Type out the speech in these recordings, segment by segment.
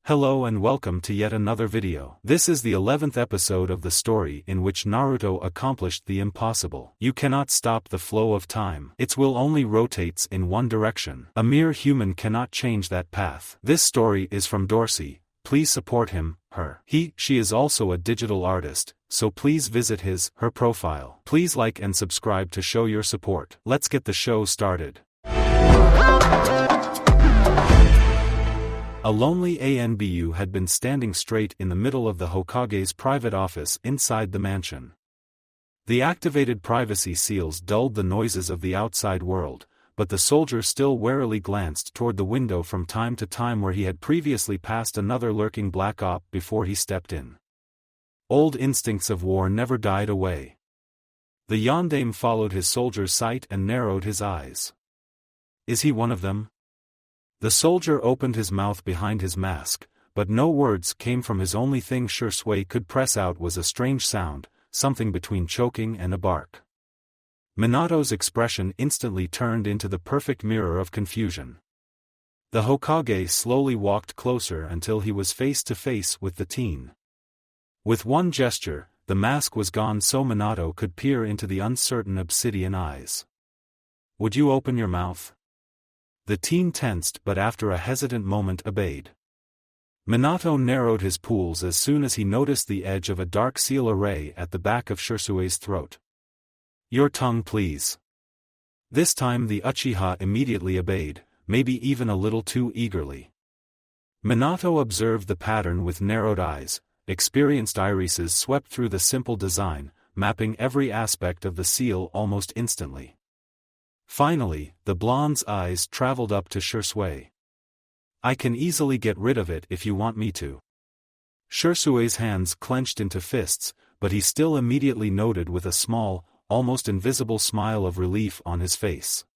Hello and welcome to yet another video. This is the 11th episode of the story in which Naruto accomplished the impossible. You cannot stop the flow of time. Its will only rotates in one direction. A mere human cannot change that path. This story is from Dorsey. Please support him, her. She is also a digital artist, so please visit her profile. Please like and subscribe to show your support. Let's get the show started. A lonely Anbu had been standing straight in the middle of the Hokage's private office inside the mansion. The activated privacy seals dulled the noises of the outside world, but the soldier still warily glanced toward the window from time to time where he had previously passed another lurking black op before he stepped in. Old instincts of war never died away. The yondaime followed his soldier's sight and narrowed his eyes. Is he one of them? The soldier opened his mouth behind his mask, but no words came from his. Only thing Shui could press out was a strange sound, something between choking and a bark. Minato's expression instantly turned into the perfect mirror of confusion. The Hokage slowly walked closer until he was face to face with the teen. With one gesture, the mask was gone so Minato could peer into the uncertain obsidian eyes. "Would you open your mouth?" The teen tensed but after a hesitant moment obeyed. Minato narrowed his pupils as soon as he noticed the edge of a dark seal array at the back of Shusui's throat. "Your tongue please." This time the Uchiha immediately obeyed, maybe even a little too eagerly. Minato observed the pattern with narrowed eyes. Experienced irises swept through the simple design, mapping every aspect of the seal almost instantly. Finally, the blonde's eyes traveled up to Shui. "I can easily get rid of it if you want me to." Shusui's hands clenched into fists, but he still immediately noted with a small, almost invisible smile of relief on his face.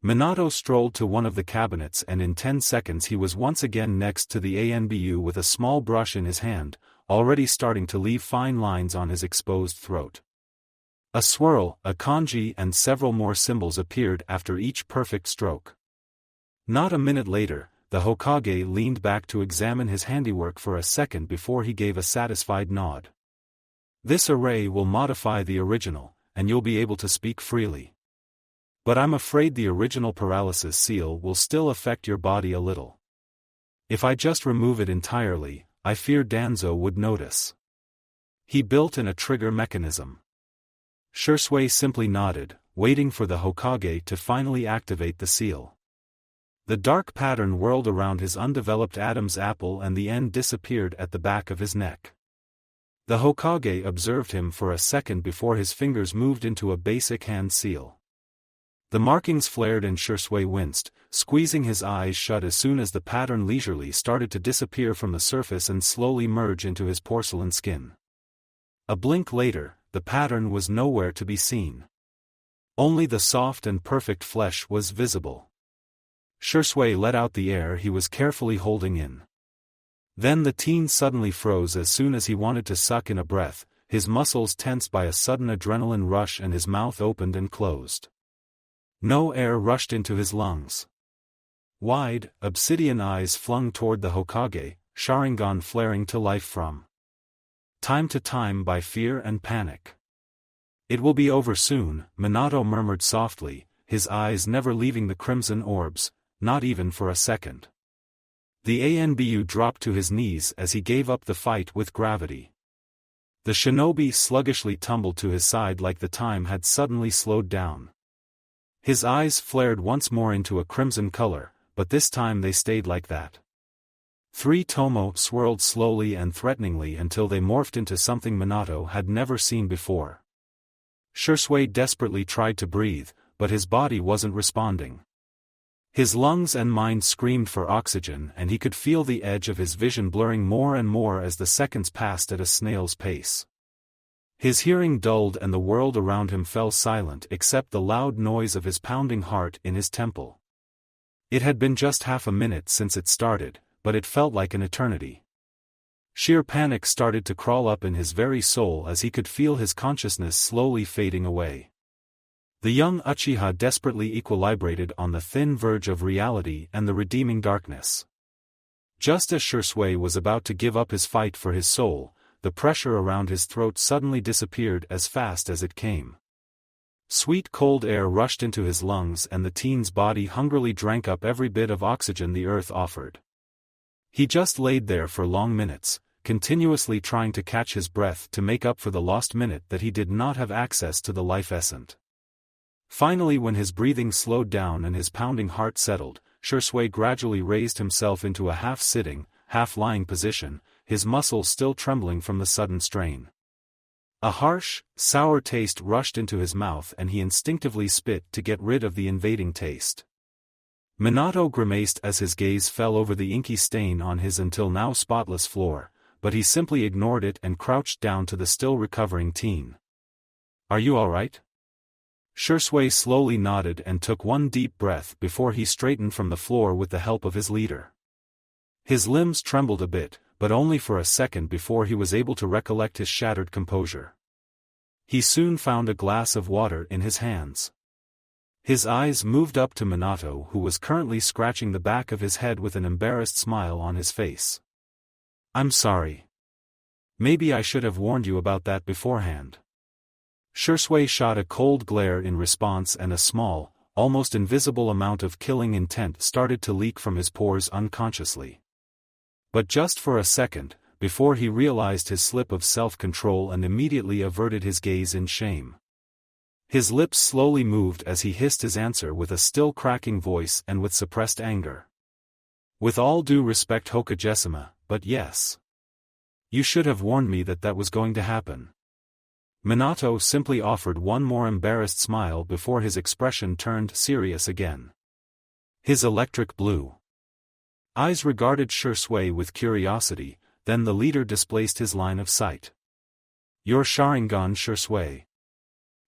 Minato strolled to one of the cabinets and in 10 seconds he was once again next to the Anbu with a small brush in his hand, already starting to leave fine lines on his exposed throat. A swirl, a kanji and several more symbols appeared after each perfect stroke. Not a minute later, the Hokage leaned back to examine his handiwork for a second before he gave a satisfied nod. "This array will modify the original, and you'll be able to speak freely. But I'm afraid the original paralysis seal will still affect your body a little. If I just remove it entirely, I fear Danzo would notice." He built in a trigger mechanism. Shui simply nodded, waiting for the Hokage to finally activate the seal. The dark pattern whirled around his undeveloped Adam's apple and the end disappeared at the back of his neck. The Hokage observed him for a second before his fingers moved into a basic hand seal. The markings flared and Shui winced, squeezing his eyes shut as soon as the pattern leisurely started to disappear from the surface and slowly merge into his porcelain skin. A blink later, the pattern was nowhere to be seen. Only the soft and perfect flesh was visible. Shui let out the air he was carefully holding in. Then the teen suddenly froze as soon as he wanted to suck in a breath, his muscles tensed by a sudden adrenaline rush and his mouth opened and closed. No air rushed into his lungs. Wide, obsidian eyes flung toward the Hokage, Sharingan flaring to life from time to time by fear and panic. "It will be over soon," Minato murmured softly, his eyes never leaving the crimson orbs, not even for a second. The Anbu dropped to his knees as he gave up the fight with gravity. The shinobi sluggishly tumbled to his side like the time had suddenly slowed down. His eyes flared once more into a crimson color, but this time they stayed like that. 3 tomo swirled slowly and threateningly until they morphed into something Minato had never seen before. Shui desperately tried to breathe, but his body wasn't responding. His lungs and mind screamed for oxygen and he could feel the edge of his vision blurring more and more as the seconds passed at a snail's pace. His hearing dulled and the world around him fell silent except the loud noise of his pounding heart in his temple. It had been just half a minute since it started, but it felt like an eternity. Sheer panic started to crawl up in his very soul as he could feel his consciousness slowly fading away. The young Uchiha desperately equilibrated on the thin verge of reality and the redeeming darkness. Just as Shui was about to give up his fight for his soul, the pressure around his throat suddenly disappeared as fast as it came. Sweet cold air rushed into his lungs and the teen's body hungrily drank up every bit of oxygen the earth offered. He just laid there for long minutes, continuously trying to catch his breath to make up for the lost minute that he did not have access to the life essence. Finally, when his breathing slowed down and his pounding heart settled, Shui gradually raised himself into a half-sitting, half-lying position, his muscles still trembling from the sudden strain. A harsh, sour taste rushed into his mouth and he instinctively spit to get rid of the invading taste. Minato grimaced as his gaze fell over the inky stain on his until now spotless floor, but he simply ignored it and crouched down to the still recovering teen. "Are you all right?" Shui slowly nodded and took one deep breath before he straightened from the floor with the help of his leader. His limbs trembled a bit, but only for a second before he was able to recollect his shattered composure. He soon found a glass of water in his hands. His eyes moved up to Minato, who was currently scratching the back of his head with an embarrassed smile on his face. "I'm sorry. Maybe I should have warned you about that beforehand." Shui shot a cold glare in response and a small, almost invisible amount of killing intent started to leak from his pores unconsciously. But just for a second, before he realized his slip of self-control and immediately averted his gaze in shame. His lips slowly moved as he hissed his answer with a still cracking voice and with suppressed anger. "With all due respect, Hokage-sama, but yes. You should have warned me that that was going to happen." Minato simply offered one more embarrassed smile before his expression turned serious again. His electric blue eyes regarded Shui with curiosity, then the leader displaced his line of sight. "Your Sharingan, Shui."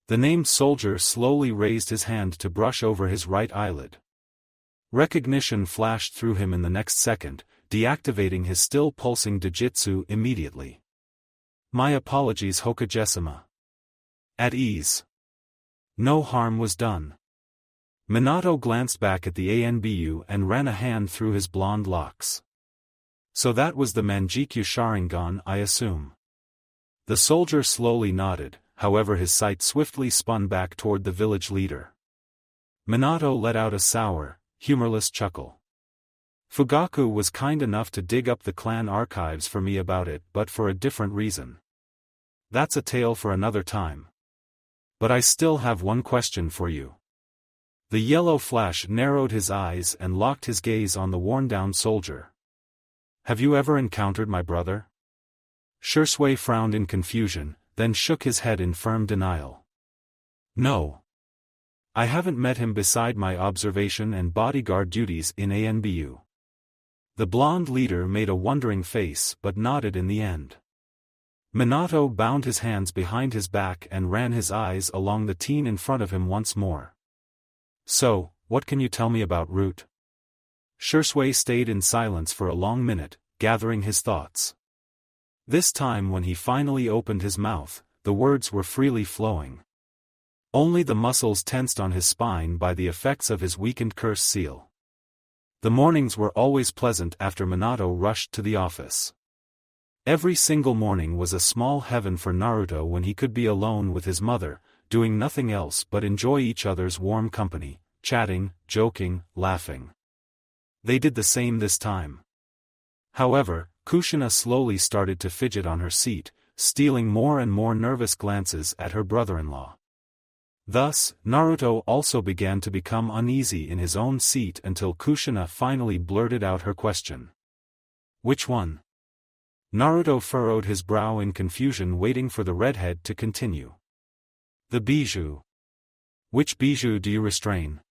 The named soldier slowly raised his hand to brush over his right eyelid. Recognition flashed through him in the next second, deactivating his still pulsing Dojutsu immediately. "My apologies, Hokage-sama." "At ease. No harm was done." Minato glanced back at the Anbu and ran a hand through his blonde locks. "So that was the Manjikyu Sharingan, I assume." The soldier slowly nodded, however his sight swiftly spun back toward the village leader. Minato let out a sour, humorless chuckle. "Fugaku was kind enough to dig up the clan archives for me about it, but for a different reason. That's a tale for another time. But I still have one question for you." The yellow flash narrowed his eyes and locked his gaze on the worn-down soldier. "Have you ever encountered my brother?" Shui frowned in confusion, then shook his head in firm denial. "No. I haven't met him beside my observation and bodyguard duties in Anbu." The blonde leader made a wondering face but nodded in the end. Minato bound his hands behind his back and ran his eyes along the teen in front of him once more. "So, what can you tell me about Root?" Shui stayed in silence for a long minute, gathering his thoughts. This time when he finally opened his mouth, the words were freely flowing. Only the muscles tensed on his spine by the effects of his weakened curse seal. The mornings were always pleasant after Minato rushed to the office. Every single morning was a small heaven for Naruto when he could be alone with his mother, doing nothing else but enjoy each other's warm company, chatting, joking, laughing. They did the same this time. However, Kushina slowly started to fidget on her seat, stealing more and more nervous glances at her brother-in-law. Thus, Naruto also began to become uneasy in his own seat until Kushina finally blurted out her question. "Which one?" Naruto furrowed his brow in confusion, waiting for the redhead to continue. "The bijou." "Which bijou do you restrain?"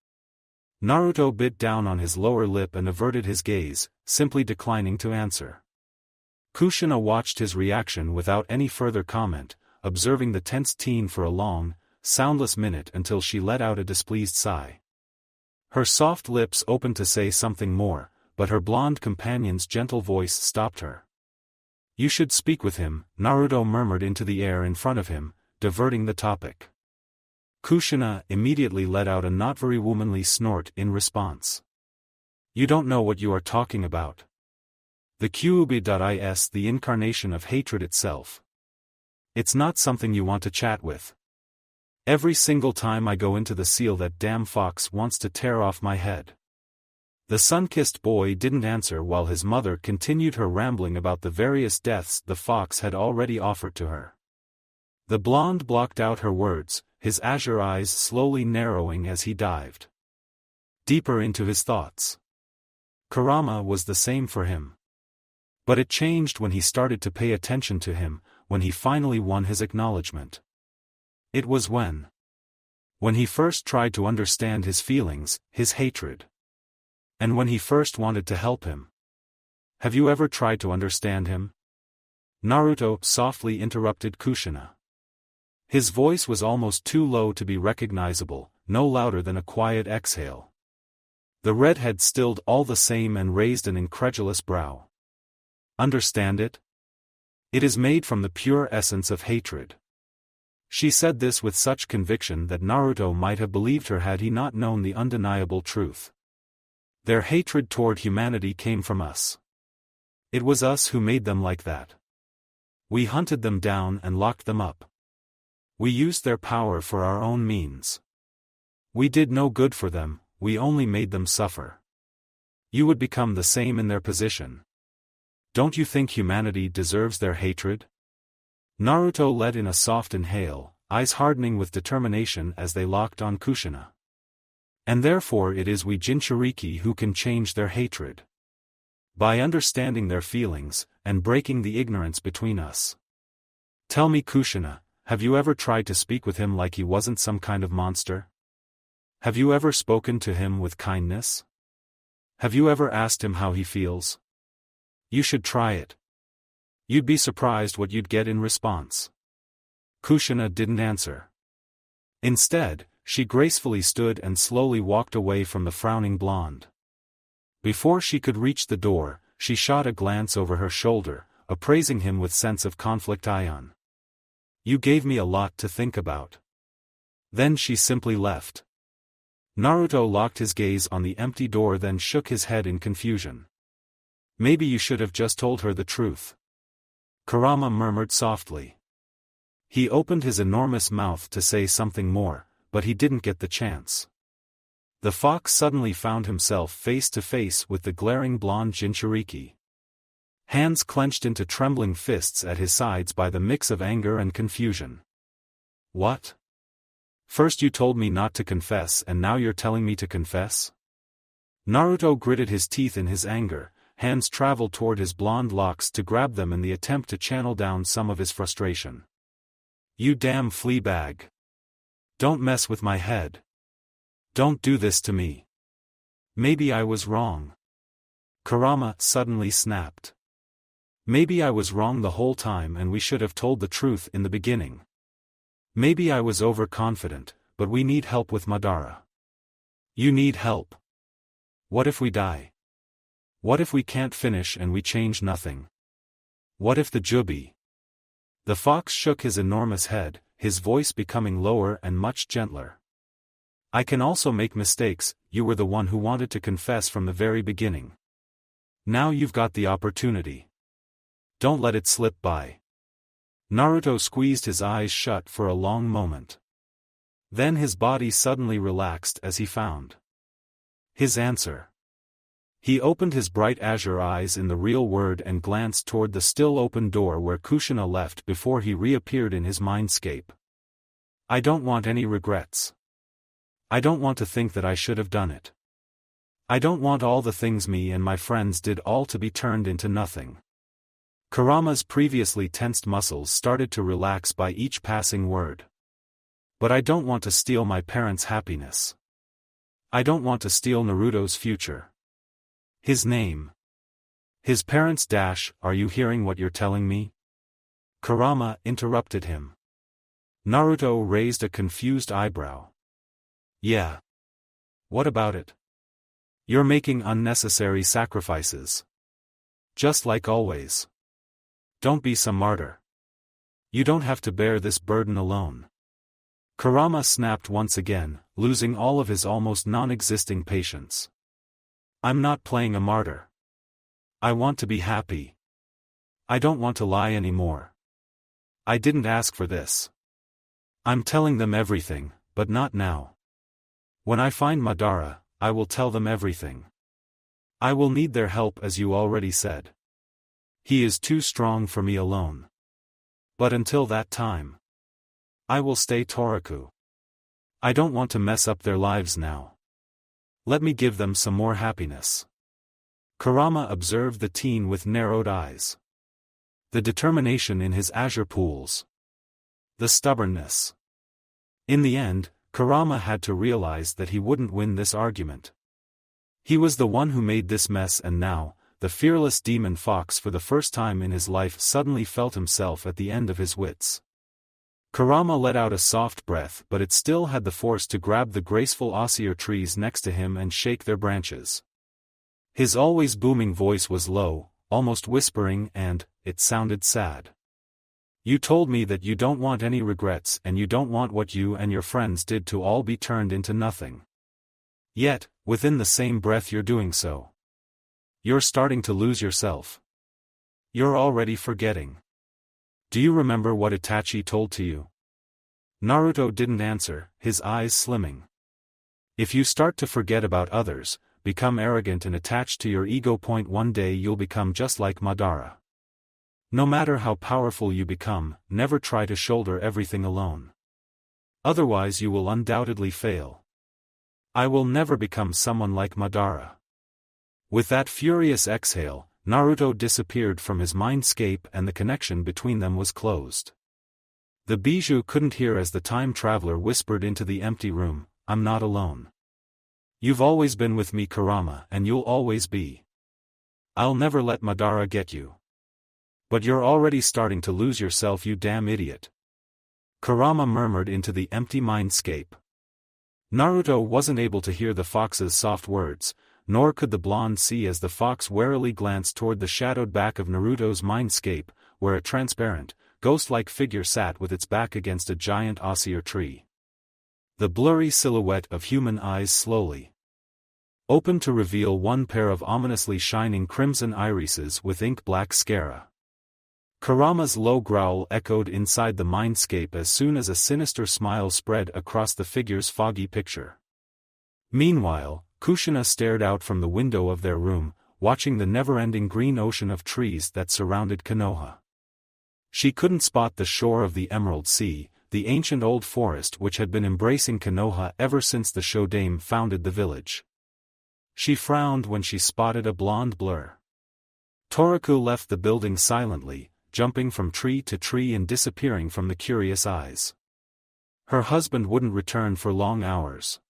Naruto bit down on his lower lip and averted his gaze, simply declining to answer. Kushina watched his reaction without any further comment, observing the tense teen for a long, soundless minute until she let out a displeased sigh. Her soft lips opened to say something more, but her blonde companion's gentle voice stopped her. "You should speak with him," Naruto murmured into the air in front of him, diverting the topic. Kushina immediately let out a not very womanly snort in response. "You don't know what you are talking about." The Kyuubi is the incarnation of hatred itself. It's not something you want to chat with. Every single time I go into the seal, that damn fox wants to tear off my head. The sun-kissed boy didn't answer while his mother continued her rambling about the various deaths the fox had already offered to her. The blonde blocked out her words, his azure eyes slowly narrowing as he dived deeper into his thoughts. Kurama was the same for him. But it changed when he started to pay attention to him, when he finally won his acknowledgement. It was when he first tried to understand his feelings, his hatred. And when he first wanted to help him. Have you ever tried to understand him? Naruto softly interrupted Kushina. His voice was almost too low to be recognizable, no louder than a quiet exhale. The redhead stilled all the same and raised an incredulous brow. Understand it? It is made from the pure essence of hatred. She said this with such conviction that Naruto might have believed her had he not known the undeniable truth. Their hatred toward humanity came from us. It was us who made them like that. We hunted them down and locked them up. We used their power for our own means. We did no good for them, we only made them suffer. You would become the same in their position. Don't you think humanity deserves their hatred? Naruto let in a soft inhale, eyes hardening with determination as they locked on Kushina. And therefore it is we Jinchuriki who can change their hatred. By understanding their feelings, and breaking the ignorance between us. Tell me, Kushina, have you ever tried to speak with him like he wasn't some kind of monster? Have you ever spoken to him with kindness? Have you ever asked him how he feels? You should try it. You'd be surprised what you'd get in response. Kushina didn't answer. Instead, she gracefully stood and slowly walked away from the frowning blonde. Before she could reach the door, she shot a glance over her shoulder, appraising him with sense of conflict. You gave me a lot to think about. Then she simply left. Naruto locked his gaze on the empty door, then shook his head in confusion. Maybe you should have just told her the truth. Kurama murmured softly. He opened his enormous mouth to say something more, but he didn't get the chance. The fox suddenly found himself face to face with the glaring blonde Jinchuriki. Hands clenched into trembling fists at his sides by the mix of anger and confusion. What? First you told me not to confess and now you're telling me to confess? Naruto gritted his teeth in his anger, hands traveled toward his blonde locks to grab them in the attempt to channel down some of his frustration. You damn flea bag. Don't mess with my head. Don't do this to me. Maybe I was wrong. Kurama suddenly snapped. Maybe I was wrong the whole time and we should have told the truth in the beginning. Maybe I was overconfident, but we need help with Madara. You need help. What if we die? What if we can't finish and we change nothing? What if the Jubi? The fox shook his enormous head, his voice becoming lower and much gentler. I can also make mistakes, you were the one who wanted to confess from the very beginning. Now you've got the opportunity. Don't let it slip by. Naruto squeezed his eyes shut for a long moment. Then his body suddenly relaxed as he found his answer. He opened his bright azure eyes in the real world and glanced toward the still open door where Kushina left before he reappeared in his mindscape. I don't want any regrets. I don't want to think that I should have done it. I don't want all the things me and my friends did all to be turned into nothing. Kurama's previously tensed muscles started to relax by each passing word. But I don't want to steal my parents' happiness. I don't want to steal Naruto's future. His name. His parents' are you hearing what you're telling me? Kurama interrupted him. Naruto raised a confused eyebrow. Yeah. What about it? You're making unnecessary sacrifices. Just like always. Don't be some martyr. You don't have to bear this burden alone. Kurama snapped once again, losing all of his almost non-existing patience. I'm not playing a martyr. I want to be happy. I don't want to lie anymore. I didn't ask for this. I'm telling them everything, but not now. When I find Madara, I will tell them everything. I will need their help as you already said. He is too strong for me alone. But until that time, I will stay Toraku. I don't want to mess up their lives now. Let me give them some more happiness. Kurama observed the teen with narrowed eyes. The determination in his azure pools. The stubbornness. In the end, Kurama had to realize that he wouldn't win this argument. He was the one who made this mess, and now, the fearless demon fox for the first time in his life suddenly felt himself at the end of his wits. Kurama let out a soft breath, but it still had the force to grab the graceful osier trees next to him and shake their branches. His always booming voice was low, almost whispering, and it sounded sad. You told me that you don't want any regrets and you don't want what you and your friends did to all be turned into nothing. Yet, within the same breath you're doing so. You're starting to lose yourself. You're already forgetting. Do you remember what Itachi told to you? Naruto didn't answer, his eyes slimming. If you start to forget about others, become arrogant and attached to your ego, one day you'll become just like Madara. No matter how powerful you become, never try to shoulder everything alone. Otherwise you will undoubtedly fail. I will never become someone like Madara. With that furious exhale, Naruto disappeared from his mindscape and the connection between them was closed. The Bijou couldn't hear as the time traveler whispered into the empty room, I'm not alone. You've always been with me, Kurama, and you'll always be. I'll never let Madara get you. But you're already starting to lose yourself, you damn idiot. Kurama murmured into the empty mindscape. Naruto wasn't able to hear the fox's soft words, nor could the blonde see as the fox warily glanced toward the shadowed back of Naruto's mindscape, where a transparent, ghost-like figure sat with its back against a giant osier tree. The blurry silhouette of human eyes slowly opened to reveal one pair of ominously shining crimson irises with ink-black sclera. Kurama's low growl echoed inside the mindscape as soon as a sinister smile spread across the figure's foggy picture. Meanwhile, Kushina stared out from the window of their room, watching the never-ending green ocean of trees that surrounded Konoha. She couldn't spot the shore of the Emerald Sea, the ancient old forest which had been embracing Konoha ever since the Shodaime founded the village. She frowned when she spotted a blonde blur. Toraku left the building silently, jumping from tree to tree and disappearing from the curious eyes. Her husband wouldn't return for long hours.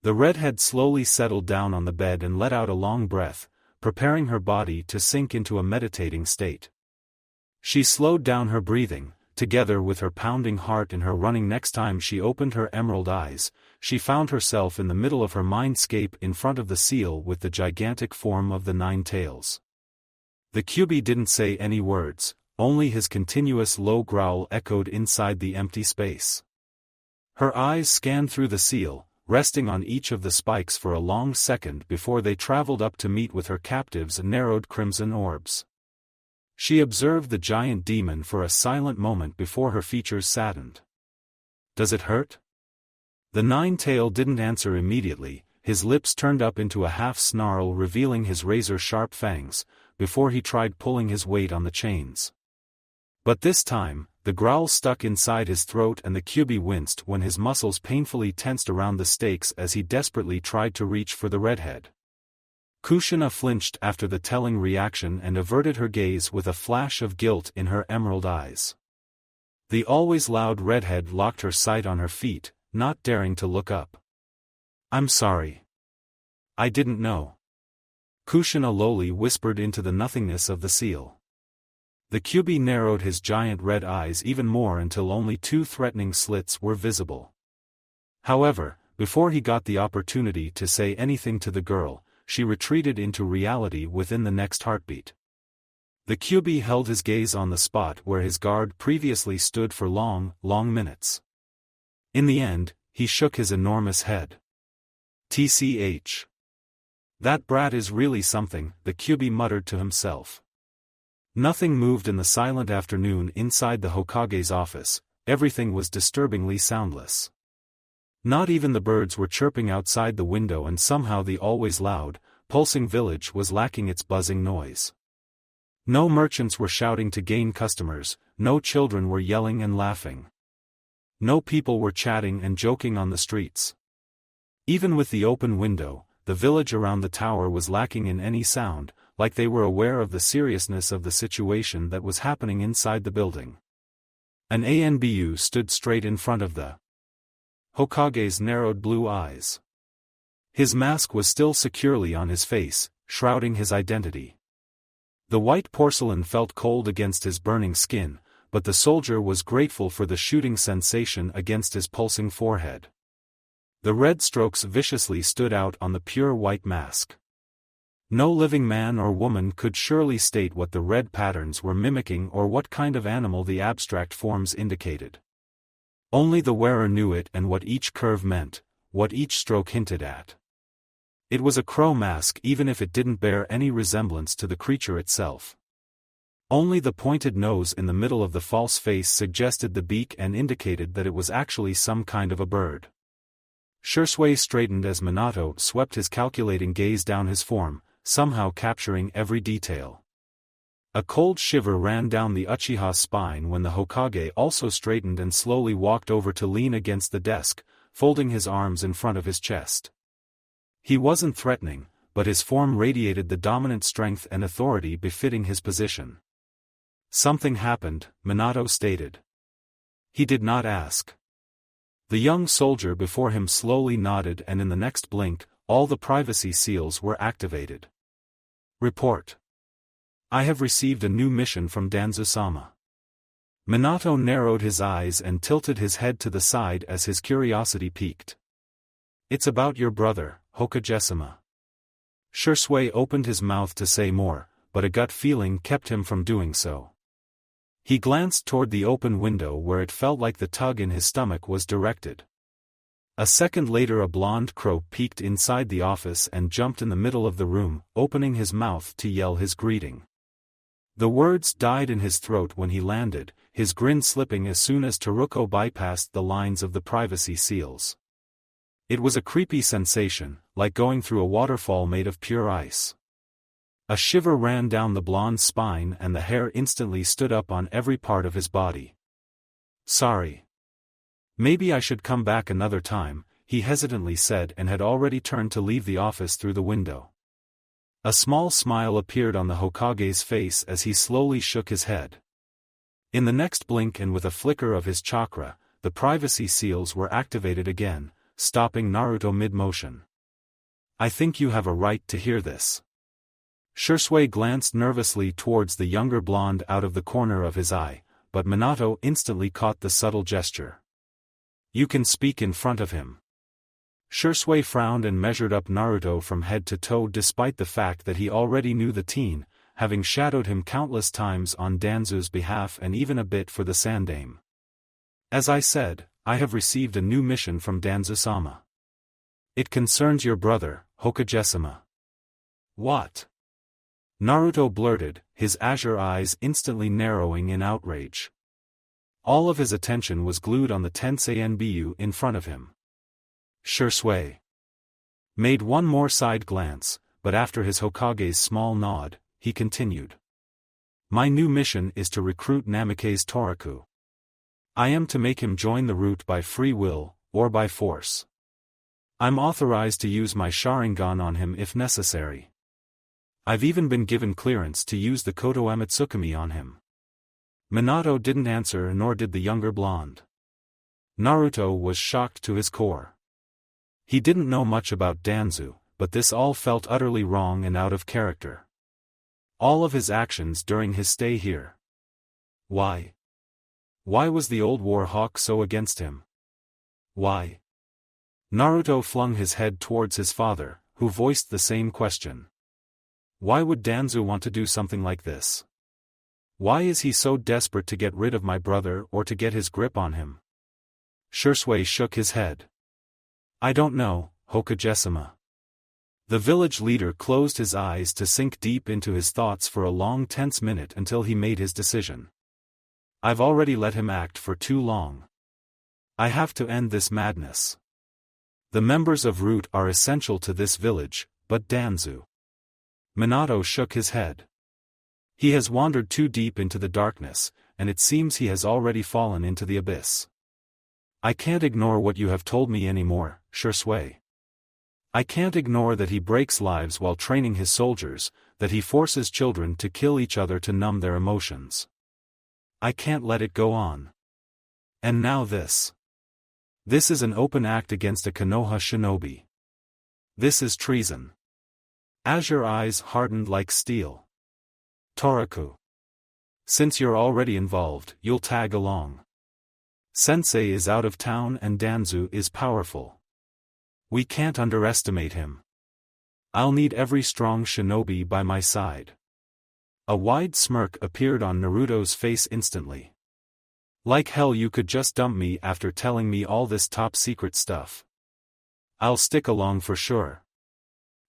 The redhead slowly settled down on the bed and let out a long breath, preparing her body to sink into a meditating state. She slowed down her breathing, together with her pounding heart and her running. Next time she opened her emerald eyes, she found herself in the middle of her mindscape in front of the seal with the gigantic form of the Nine Tails. The Kyuubi didn't say any words, only his continuous low growl echoed inside the empty space. Her eyes scanned through the seal, resting on each of the spikes for a long second before they traveled up to meet with her captive's narrowed crimson orbs. She observed the giant demon for a silent moment before her features saddened. Does it hurt? The Nine-Tail didn't answer immediately, his lips turned up into a half-snarl revealing his razor-sharp fangs, before he tried pulling his weight on the chains. But this time, the growl stuck inside his throat and the Kyuubi winced when his muscles painfully tensed around the stakes as he desperately tried to reach for the redhead. Kushina flinched after the telling reaction and averted her gaze with a flash of guilt in her emerald eyes. The always loud redhead locked her sight on her feet, not daring to look up. I'm sorry. I didn't know. Kushina lowly whispered into the nothingness of the seal. The Kyuubi narrowed his giant red eyes even more until only two threatening slits were visible. However, before he got the opportunity to say anything to the girl, she retreated into reality within the next heartbeat. The Kyuubi held his gaze on the spot where his guard previously stood for long minutes. In the end, he shook his enormous head. TCH. That brat is really something, the Kyubi muttered to himself. Nothing moved in the silent afternoon inside the Hokage's office, everything was disturbingly soundless. Not even the birds were chirping outside the window, and somehow the always loud, pulsing village was lacking its buzzing noise. No merchants were shouting to gain customers, no children were yelling and laughing. No people were chatting and joking on the streets. Even with the open window, the village around the tower was lacking in any sound, like they were aware of the seriousness of the situation that was happening inside the building. An ANBU stood straight in front of the Hokage's narrowed blue eyes. His mask was still securely on his face, shrouding his identity. The white porcelain felt cold against his burning skin, but the soldier was grateful for the shooting sensation against his pulsing forehead. The red strokes viciously stood out on the pure white mask. No living man or woman could surely state what the red patterns were mimicking or what kind of animal the abstract forms indicated. Only the wearer knew it and what each curve meant, what each stroke hinted at. It was a crow mask even if it didn't bear any resemblance to the creature itself. Only the pointed nose in the middle of the false face suggested the beak and indicated that it was actually some kind of a bird. Shursui straightened as Minato swept his calculating gaze down his form, somehow capturing every detail. A cold shiver ran down the Uchiha's spine when the Hokage also straightened and slowly walked over to lean against the desk, folding his arms in front of his chest. He wasn't threatening, but his form radiated the dominant strength and authority befitting his position. Something happened, Minato stated. He did not ask. The young soldier before him slowly nodded, and in the next blink, all the privacy seals were activated. Report. I have received a new mission from Danzo-sama. Minato narrowed his eyes and tilted his head to the side as his curiosity piqued. It's about your brother, Hokage-sama. Shursui opened his mouth to say more, but a gut feeling kept him from doing so. He glanced toward the open window where it felt like the tug in his stomach was directed. A second later a blonde crow peeked inside the office and jumped in the middle of the room, opening his mouth to yell his greeting. The words died in his throat when he landed, his grin slipping as soon as Taruko bypassed the lines of the privacy seals. It was a creepy sensation, like going through a waterfall made of pure ice. A shiver ran down the blonde's spine and the hair instantly stood up on every part of his body. Sorry. Maybe I should come back another time, he hesitantly said, and had already turned to leave the office through the window. A small smile appeared on the Hokage's face as he slowly shook his head. In the next blink and with a flicker of his chakra, the privacy seals were activated again, stopping Naruto mid-motion. I think you have a right to hear this. Shursui glanced nervously towards the younger blonde out of the corner of his eye, but Minato instantly caught the subtle gesture. You can speak in front of him. Shursui frowned and measured up Naruto from head to toe despite the fact that he already knew the teen, having shadowed him countless times on Danzu's behalf and even a bit for the Sandame. As I said, I have received a new mission from Danzo-sama. It concerns your brother, Hokage-sama. What? Naruto blurted, his azure eyes instantly narrowing in outrage. All of his attention was glued on the tense ANBU in front of him. Shursui made one more side glance, but after his Hokage's small nod, he continued. My new mission is to recruit Namikaze Toraku. I am to make him join the route by free will, or by force. I'm authorized to use my Sharingan on him if necessary. I've even been given clearance to use the Koto Amatsukami on him. Minato didn't answer, nor did the younger blonde. Naruto was shocked to his core. He didn't know much about Danzu, but this all felt utterly wrong and out of character. All of his actions during his stay here. Why? Why was the old war hawk so against him? Why? Naruto flung his head towards his father, who voiced the same question. Why would Danzu want to do something like this? Why is he so desperate to get rid of my brother or to get his grip on him? Shursui shook his head. I don't know, Hokage-sama. The village leader closed his eyes to sink deep into his thoughts for a long tense minute until he made his decision. I've already let him act for too long. I have to end this madness. The members of Root are essential to this village, but Danzu. Minato shook his head. He has wandered too deep into the darkness, and it seems he has already fallen into the abyss. I can't ignore what you have told me anymore, Shursui. I can't ignore that he breaks lives while training his soldiers, that he forces children to kill each other to numb their emotions. I can't let it go on. And now this. This is an open act against a Konoha shinobi. This is treason. Azure eyes hardened like steel. Toraku. Since you're already involved, you'll tag along. Sensei is out of town and Danzu is powerful. We can't underestimate him. I'll need every strong shinobi by my side. A wide smirk appeared on Naruto's face instantly. Like hell you could just dump me after telling me all this top-secret stuff. I'll stick along for sure.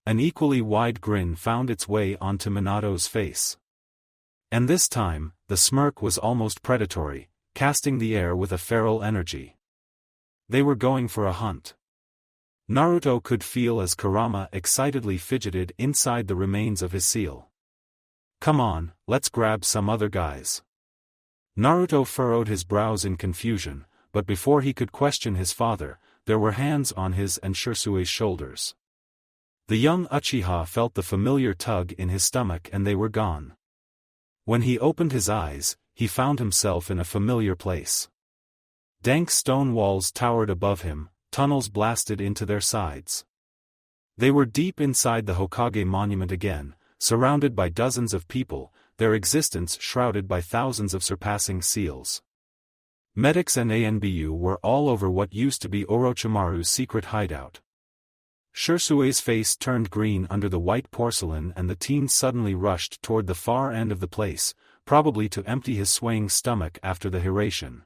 An equally wide grin found its way onto Minato's face. And this time, the smirk was almost predatory, casting the air with a feral energy. They were going for a hunt. Naruto could feel as Kurama excitedly fidgeted inside the remains of his seal. Come on, let's grab some other guys. Naruto furrowed his brows in confusion, but before he could question his father, there were hands on his and Shursui's shoulders. The young Uchiha felt the familiar tug in his stomach and they were gone. When he opened his eyes, he found himself in a familiar place. Dank stone walls towered above him, tunnels blasted into their sides. They were deep inside the Hokage monument again, surrounded by dozens of people, their existence shrouded by thousands of surpassing seals. Medics and ANBU were all over what used to be Orochimaru's secret hideout. Shursui's face turned green under the white porcelain and the teen suddenly rushed toward the far end of the place, probably to empty his swaying stomach after the hiration.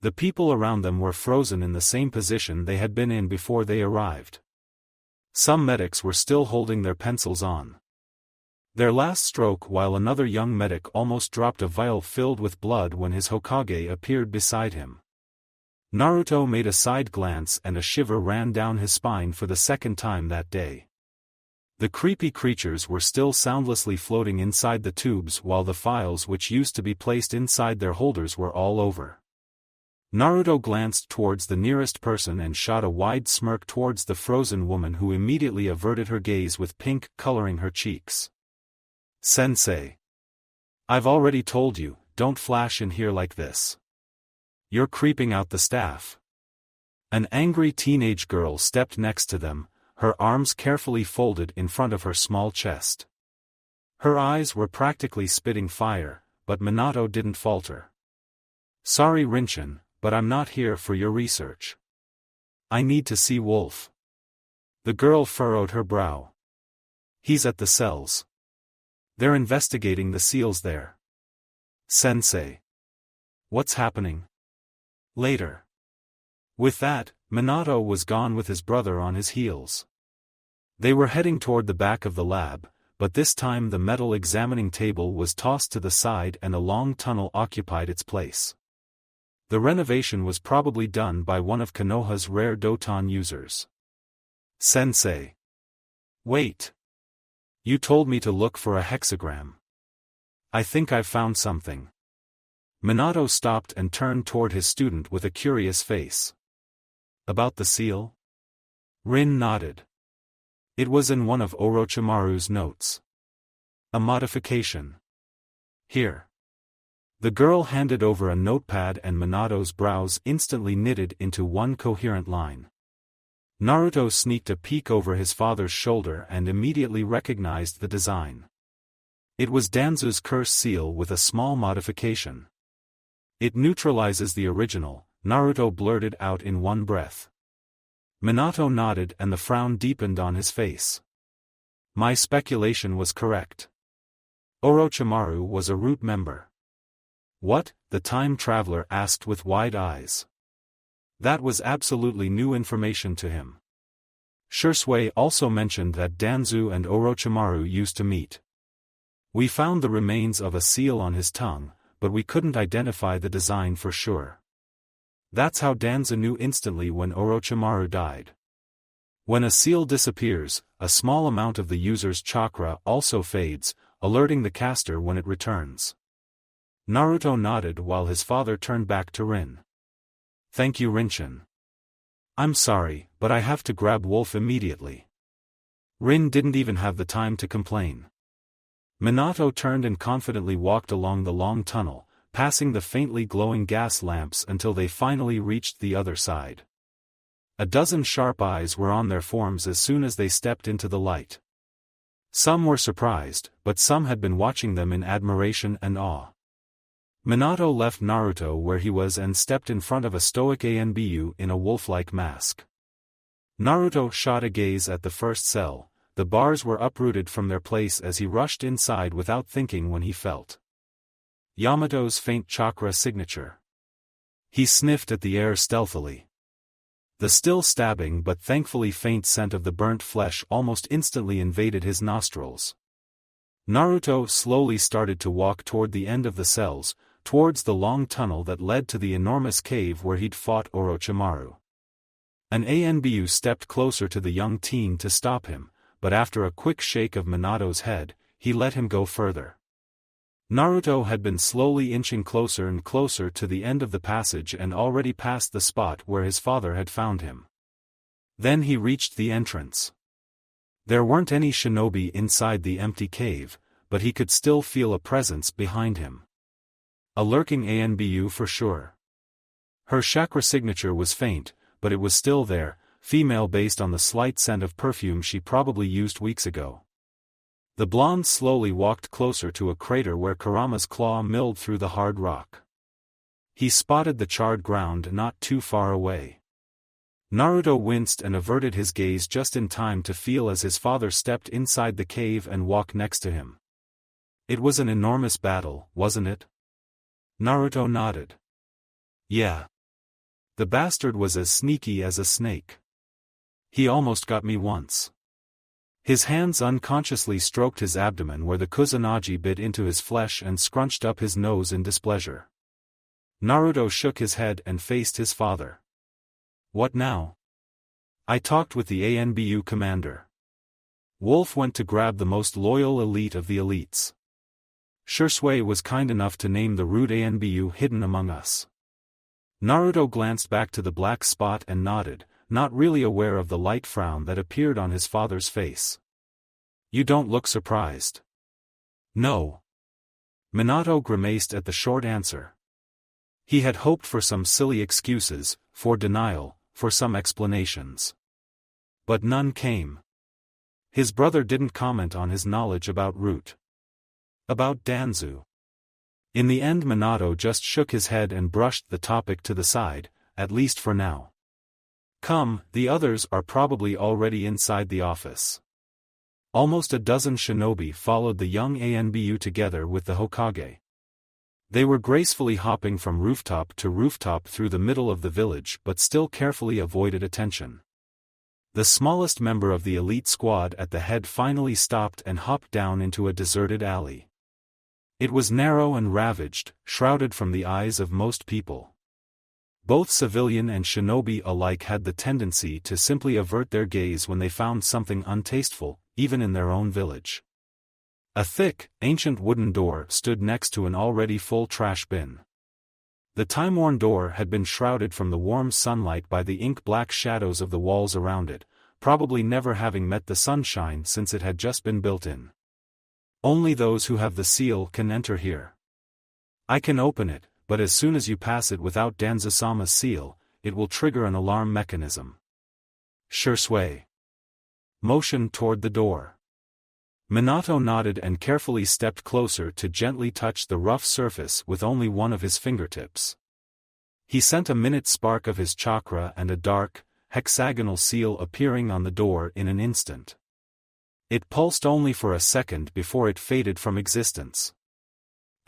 The people around them were frozen in the same position they had been in before they arrived. Some medics were still holding their pencils on their last stroke while another young medic almost dropped a vial filled with blood when his Hokage appeared beside him. Naruto made a side glance and a shiver ran down his spine for the second time that day. The creepy creatures were still soundlessly floating inside the tubes while the files which used to be placed inside their holders were all over. Naruto glanced towards the nearest person and shot a wide smirk towards the frozen woman who immediately averted her gaze with pink coloring her cheeks. Sensei. I've already told you, don't flash in here like this. You're creeping out the staff. An angry teenage girl stepped next to them, her arms carefully folded in front of her small chest. Her eyes were practically spitting fire, but Minato didn't falter. Sorry Rinchin, but I'm not here for your research. I need to see Wolf. The girl furrowed her brow. He's at the cells. They're investigating the seals there. Sensei. What's happening? Later. With that, Minato was gone with his brother on his heels. They were heading toward the back of the lab, but this time the metal examining table was tossed to the side and a long tunnel occupied its place. The renovation was probably done by one of Konoha's rare Doton users. Sensei. Wait. You told me to look for a hexagram. I think I've found something. Minato stopped and turned toward his student with a curious face. About the seal? Rin nodded. It was in one of Orochimaru's notes. A modification. Here. The girl handed over a notepad and Minato's brows instantly knitted into one coherent line. Naruto sneaked a peek over his father's shoulder and immediately recognized the design. It was Danzu's curse seal with a small modification. It neutralizes the original, Naruto blurted out in one breath. Minato nodded and the frown deepened on his face. My speculation was correct. Orochimaru was a Root member. What? The time traveler asked with wide eyes. That was absolutely new information to him. Shursui also mentioned that Danzu and Orochimaru used to meet. We found the remains of a seal on his tongue, but we couldn't identify the design for sure. That's how Danzu knew instantly when Orochimaru died. When a seal disappears, a small amount of the user's chakra also fades, alerting the caster when it returns. Naruto nodded while his father turned back to Rin. Thank you, Rinshin. I'm sorry, but I have to grab Wolf immediately. Rin didn't even have the time to complain. Minato turned and confidently walked along the long tunnel, passing the faintly glowing gas lamps until they finally reached the other side. A dozen sharp eyes were on their forms as soon as they stepped into the light. Some were surprised, but some had been watching them in admiration and awe. Minato left Naruto where he was and stepped in front of a stoic Anbu in a wolf-like mask. Naruto shot a gaze at the first cell. The bars were uprooted from their place as he rushed inside without thinking when he felt Yamato's faint chakra signature. He sniffed at the air stealthily. The still stabbing but thankfully faint scent of the burnt flesh almost instantly invaded his nostrils. Naruto slowly started to walk toward the end of the cells, towards the long tunnel that led to the enormous cave where he'd fought Orochimaru. An Anbu stepped closer to the young teen to stop him, but after a quick shake of Minato's head, he let him go further. Naruto had been slowly inching closer and closer to the end of the passage and already passed the spot where his father had found him. Then he reached the entrance. There weren't any shinobi inside the empty cave, but he could still feel a presence behind him. A lurking Anbu for sure. Her chakra signature was faint, but it was still there, female based on the slight scent of perfume she probably used weeks ago. The blonde slowly walked closer to a crater where Kurama's claw milled through the hard rock. He spotted the charred ground not too far away. Naruto winced and averted his gaze just in time to feel as his father stepped inside the cave and walked next to him. It was an enormous battle, wasn't it? Naruto nodded. Yeah. The bastard was as sneaky as a snake. He almost got me once. His hands unconsciously stroked his abdomen where the Kusanagi bit into his flesh and scrunched up his nose in displeasure. Naruto shook his head and faced his father. What now? I talked with the Anbu commander. Wolf went to grab the most loyal elite of the elites. Shursui was kind enough to name the rude Anbu hidden among us. Naruto glanced back to the black spot and nodded, not really aware of the light frown that appeared on his father's face. You don't look surprised. No. Minato grimaced at the short answer. He had hoped for some silly excuses, for denial, for some explanations. But none came. His brother didn't comment on his knowledge about Root. About Danzu. In the end Minato just shook his head and brushed the topic to the side, at least for now. Come, the others are probably already inside the office. Almost a dozen shinobi followed the young Anbu together with the Hokage. They were gracefully hopping from rooftop to rooftop through the middle of the village but still carefully avoided attention. The smallest member of the elite squad at the head finally stopped and hopped down into a deserted alley. It was narrow and ravaged, shrouded from the eyes of most people. Both civilian and shinobi alike had the tendency to simply avert their gaze when they found something untasteful, even in their own village. A thick, ancient wooden door stood next to an already full trash bin. The time-worn door had been shrouded from the warm sunlight by the ink-black shadows of the walls around it, probably never having met the sunshine since it had just been built in. Only those who have the seal can enter here. I can open it, but as soon as you pass it without Danzu-sama's seal, it will trigger an alarm mechanism. Shursui motioned toward the door. Minato nodded and carefully stepped closer to gently touch the rough surface with only one of his fingertips. He sent a minute spark of his chakra and a dark, hexagonal seal appearing on the door in an instant. It pulsed only for a second before it faded from existence.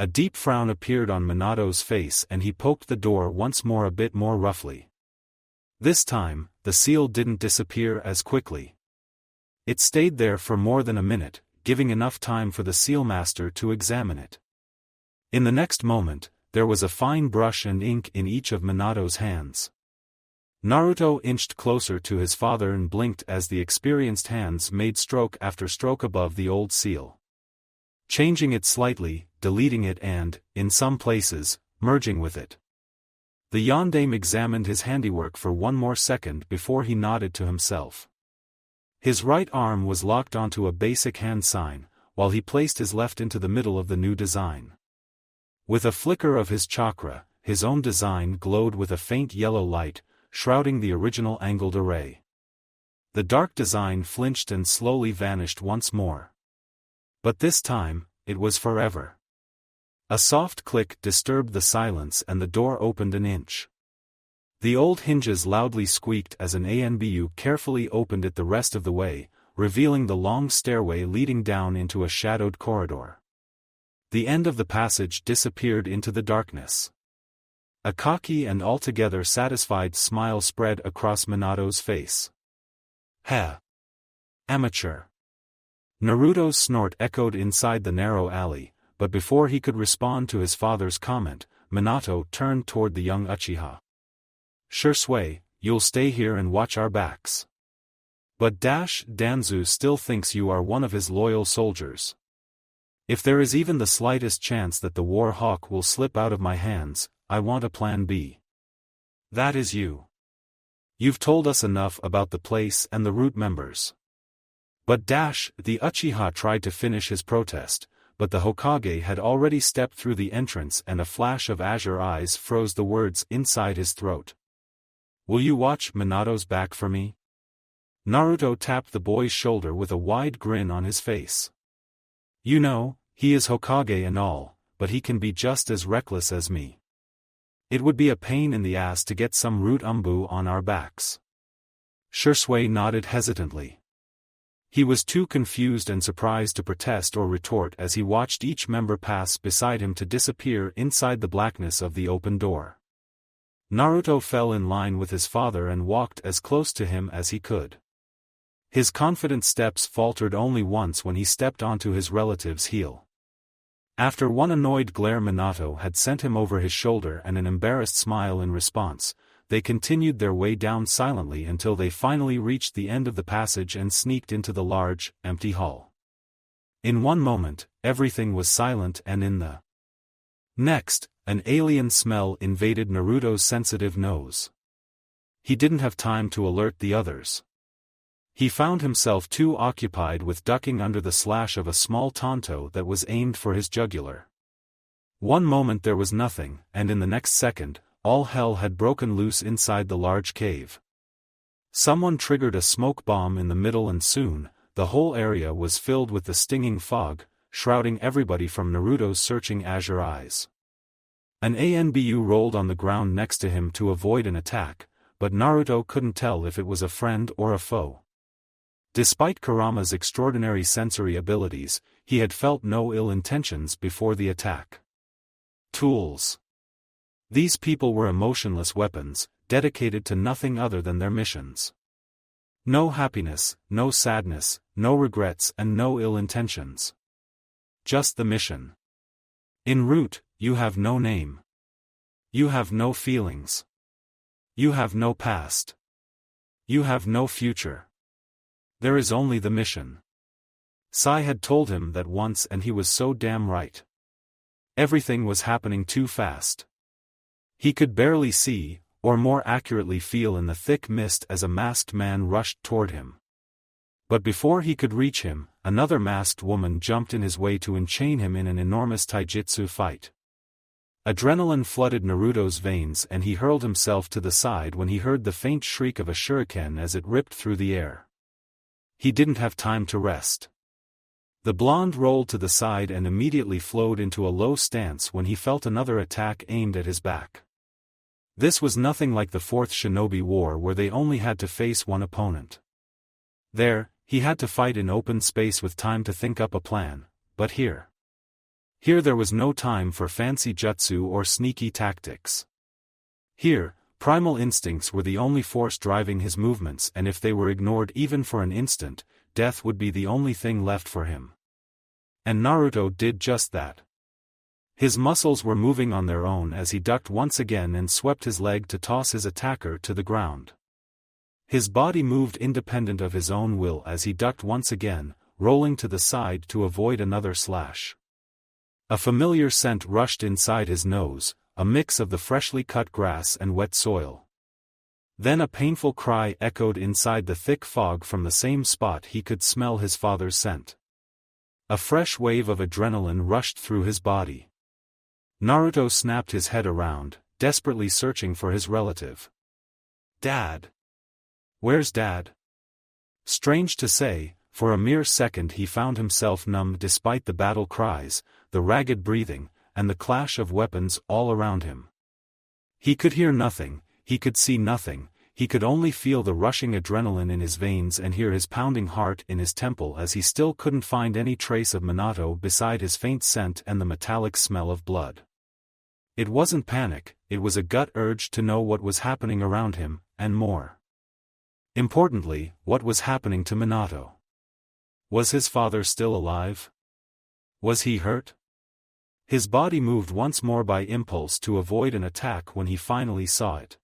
A deep frown appeared on Minato's face and he poked the door once more a bit more roughly. This time, the seal didn't disappear as quickly. It stayed there for more than a minute, giving enough time for the seal master to examine it. In the next moment, there was a fine brush and ink in each of Minato's hands. Naruto inched closer to his father and blinked as the experienced hands made stroke after stroke above the old seal. Changing it slightly, deleting it and, in some places, merging with it. The yondaime examined his handiwork for one more second before he nodded to himself. His right arm was locked onto a basic hand sign, while he placed his left into the middle of the new design. With a flicker of his chakra, his own design glowed with a faint yellow light, shrouding the original angled array. The dark design flinched and slowly vanished once more. But this time, it was forever. A soft click disturbed the silence and the door opened an inch. The old hinges loudly squeaked as an ANBU carefully opened it the rest of the way, revealing the long stairway leading down into a shadowed corridor. The end of the passage disappeared into the darkness. A cocky and altogether satisfied smile spread across Minato's face. "Heh. Amateur." Naruto's snort echoed inside the narrow alley, but before he could respond to his father's comment, Minato turned toward the young Uchiha. "Shursui, you'll stay here and watch our backs. But Danzu still thinks you are one of his loyal soldiers. If there is even the slightest chance that the War Hawk will slip out of my hands, I want a plan B. That is you. You've told us enough about the place and the root members." But the Uchiha tried to finish his protest, but the Hokage had already stepped through the entrance and a flash of azure eyes froze the words inside his throat. "Will you watch Minato's back for me?" Naruto tapped the boy's shoulder with a wide grin on his face. "You know, he is Hokage and all, but he can be just as reckless as me. It would be a pain in the ass to get some root umbu on our backs." Shursui nodded hesitantly. He was too confused and surprised to protest or retort as he watched each member pass beside him to disappear inside the blackness of the open door. Naruto fell in line with his father and walked as close to him as he could. His confident steps faltered only once when he stepped onto his relative's heel. After one annoyed glare Minato had sent him over his shoulder and an embarrassed smile in response, they continued their way down silently until they finally reached the end of the passage and sneaked into the large, empty hall. In one moment, everything was silent and in the next, an alien smell invaded Naruto's sensitive nose. He didn't have time to alert the others. He found himself too occupied with ducking under the slash of a small tanto that was aimed for his jugular. One moment there was nothing, and in the next second, all hell had broken loose inside the large cave. Someone triggered a smoke bomb in the middle and soon, the whole area was filled with the stinging fog, shrouding everybody from Naruto's searching azure eyes. An ANBU rolled on the ground next to him to avoid an attack, but Naruto couldn't tell if it was a friend or a foe. Despite Kurama's extraordinary sensory abilities, he had felt no ill intentions before the attack. Tools. These people were emotionless weapons, dedicated to nothing other than their missions. No happiness, no sadness, no regrets and no ill intentions. Just the mission. In root, you have no name. You have no feelings. You have no past. You have no future. There is only the mission. Sai had told him that once and he was so damn right. Everything was happening too fast. He could barely see, or more accurately feel in the thick mist as a masked man rushed toward him. But before he could reach him, another masked woman jumped in his way to enchain him in an enormous taijutsu fight. Adrenaline flooded Naruto's veins and he hurled himself to the side when he heard the faint shriek of a shuriken as it ripped through the air. He didn't have time to rest. The blonde rolled to the side and immediately flowed into a low stance when he felt another attack aimed at his back. This was nothing like the Fourth Shinobi War where they only had to face one opponent. There, he had to fight in open space with time to think up a plan, but here there was no time for fancy jutsu or sneaky tactics. Here, Primal instincts were the only force driving his movements, and if they were ignored even for an instant, death would be the only thing left for him. And Naruto did just that. His muscles were moving on their own as he ducked once again and swept his leg to toss his attacker to the ground. His body moved independent of his own will as he ducked once again, rolling to the side to avoid another slash. A familiar scent rushed inside his nose, a mix of the freshly cut grass and wet soil. Then a painful cry echoed inside the thick fog from the same spot he could smell his father's scent. A fresh wave of adrenaline rushed through his body. Naruto snapped his head around, desperately searching for his relative. Dad! Where's Dad? Strange to say, for a mere second he found himself numb despite the battle cries, the ragged breathing, and the clash of weapons all around him. He could hear nothing, he could see nothing, he could only feel the rushing adrenaline in his veins and hear his pounding heart in his temple as he still couldn't find any trace of Minato beside his faint scent and the metallic smell of blood. It wasn't panic, it was a gut urge to know what was happening around him, and more. Importantly, what was happening to Minato. Was his father still alive? Was he hurt? His body moved once more by impulse to avoid an attack when he finally saw it.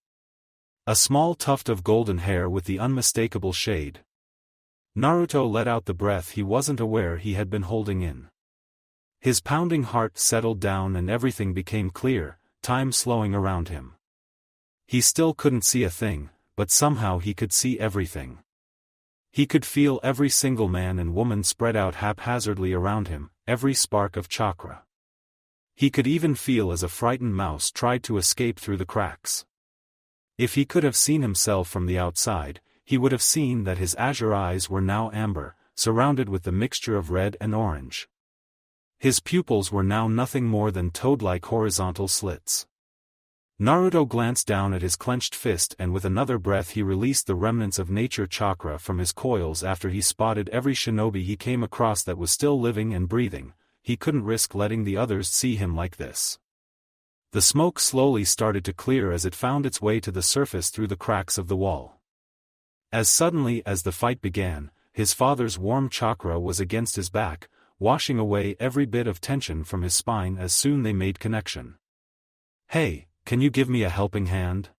A small tuft of golden hair with the unmistakable shade. Naruto let out the breath he wasn't aware he had been holding in. His pounding heart settled down and everything became clear, time slowing around him. He still couldn't see a thing, but somehow he could see everything. He could feel every single man and woman spread out haphazardly around him, every spark of chakra. He could even feel as a frightened mouse tried to escape through the cracks. If he could have seen himself from the outside, he would have seen that his azure eyes were now amber, surrounded with the mixture of red and orange. His pupils were now nothing more than toad-like horizontal slits. Naruto glanced down at his clenched fist and with another breath he released the remnants of nature chakra from his coils after he spotted every shinobi he came across that was still living and breathing. He couldn't risk letting the others see him like this. The smoke slowly started to clear as it found its way to the surface through the cracks of the wall. As suddenly as the fight began, his father's warm chakra was against his back, washing away every bit of tension from his spine as soon they made connection. Hey, can you give me a helping hand?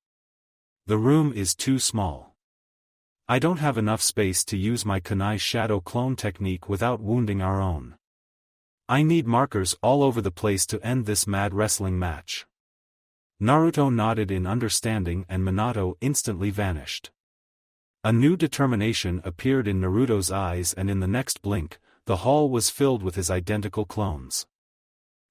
The room is too small. I don't have enough space to use my kunai shadow clone technique without wounding our own. I need markers all over the place to end this mad wrestling match. Naruto nodded in understanding and Minato instantly vanished. A new determination appeared in Naruto's eyes and in the next blink, the hall was filled with his identical clones.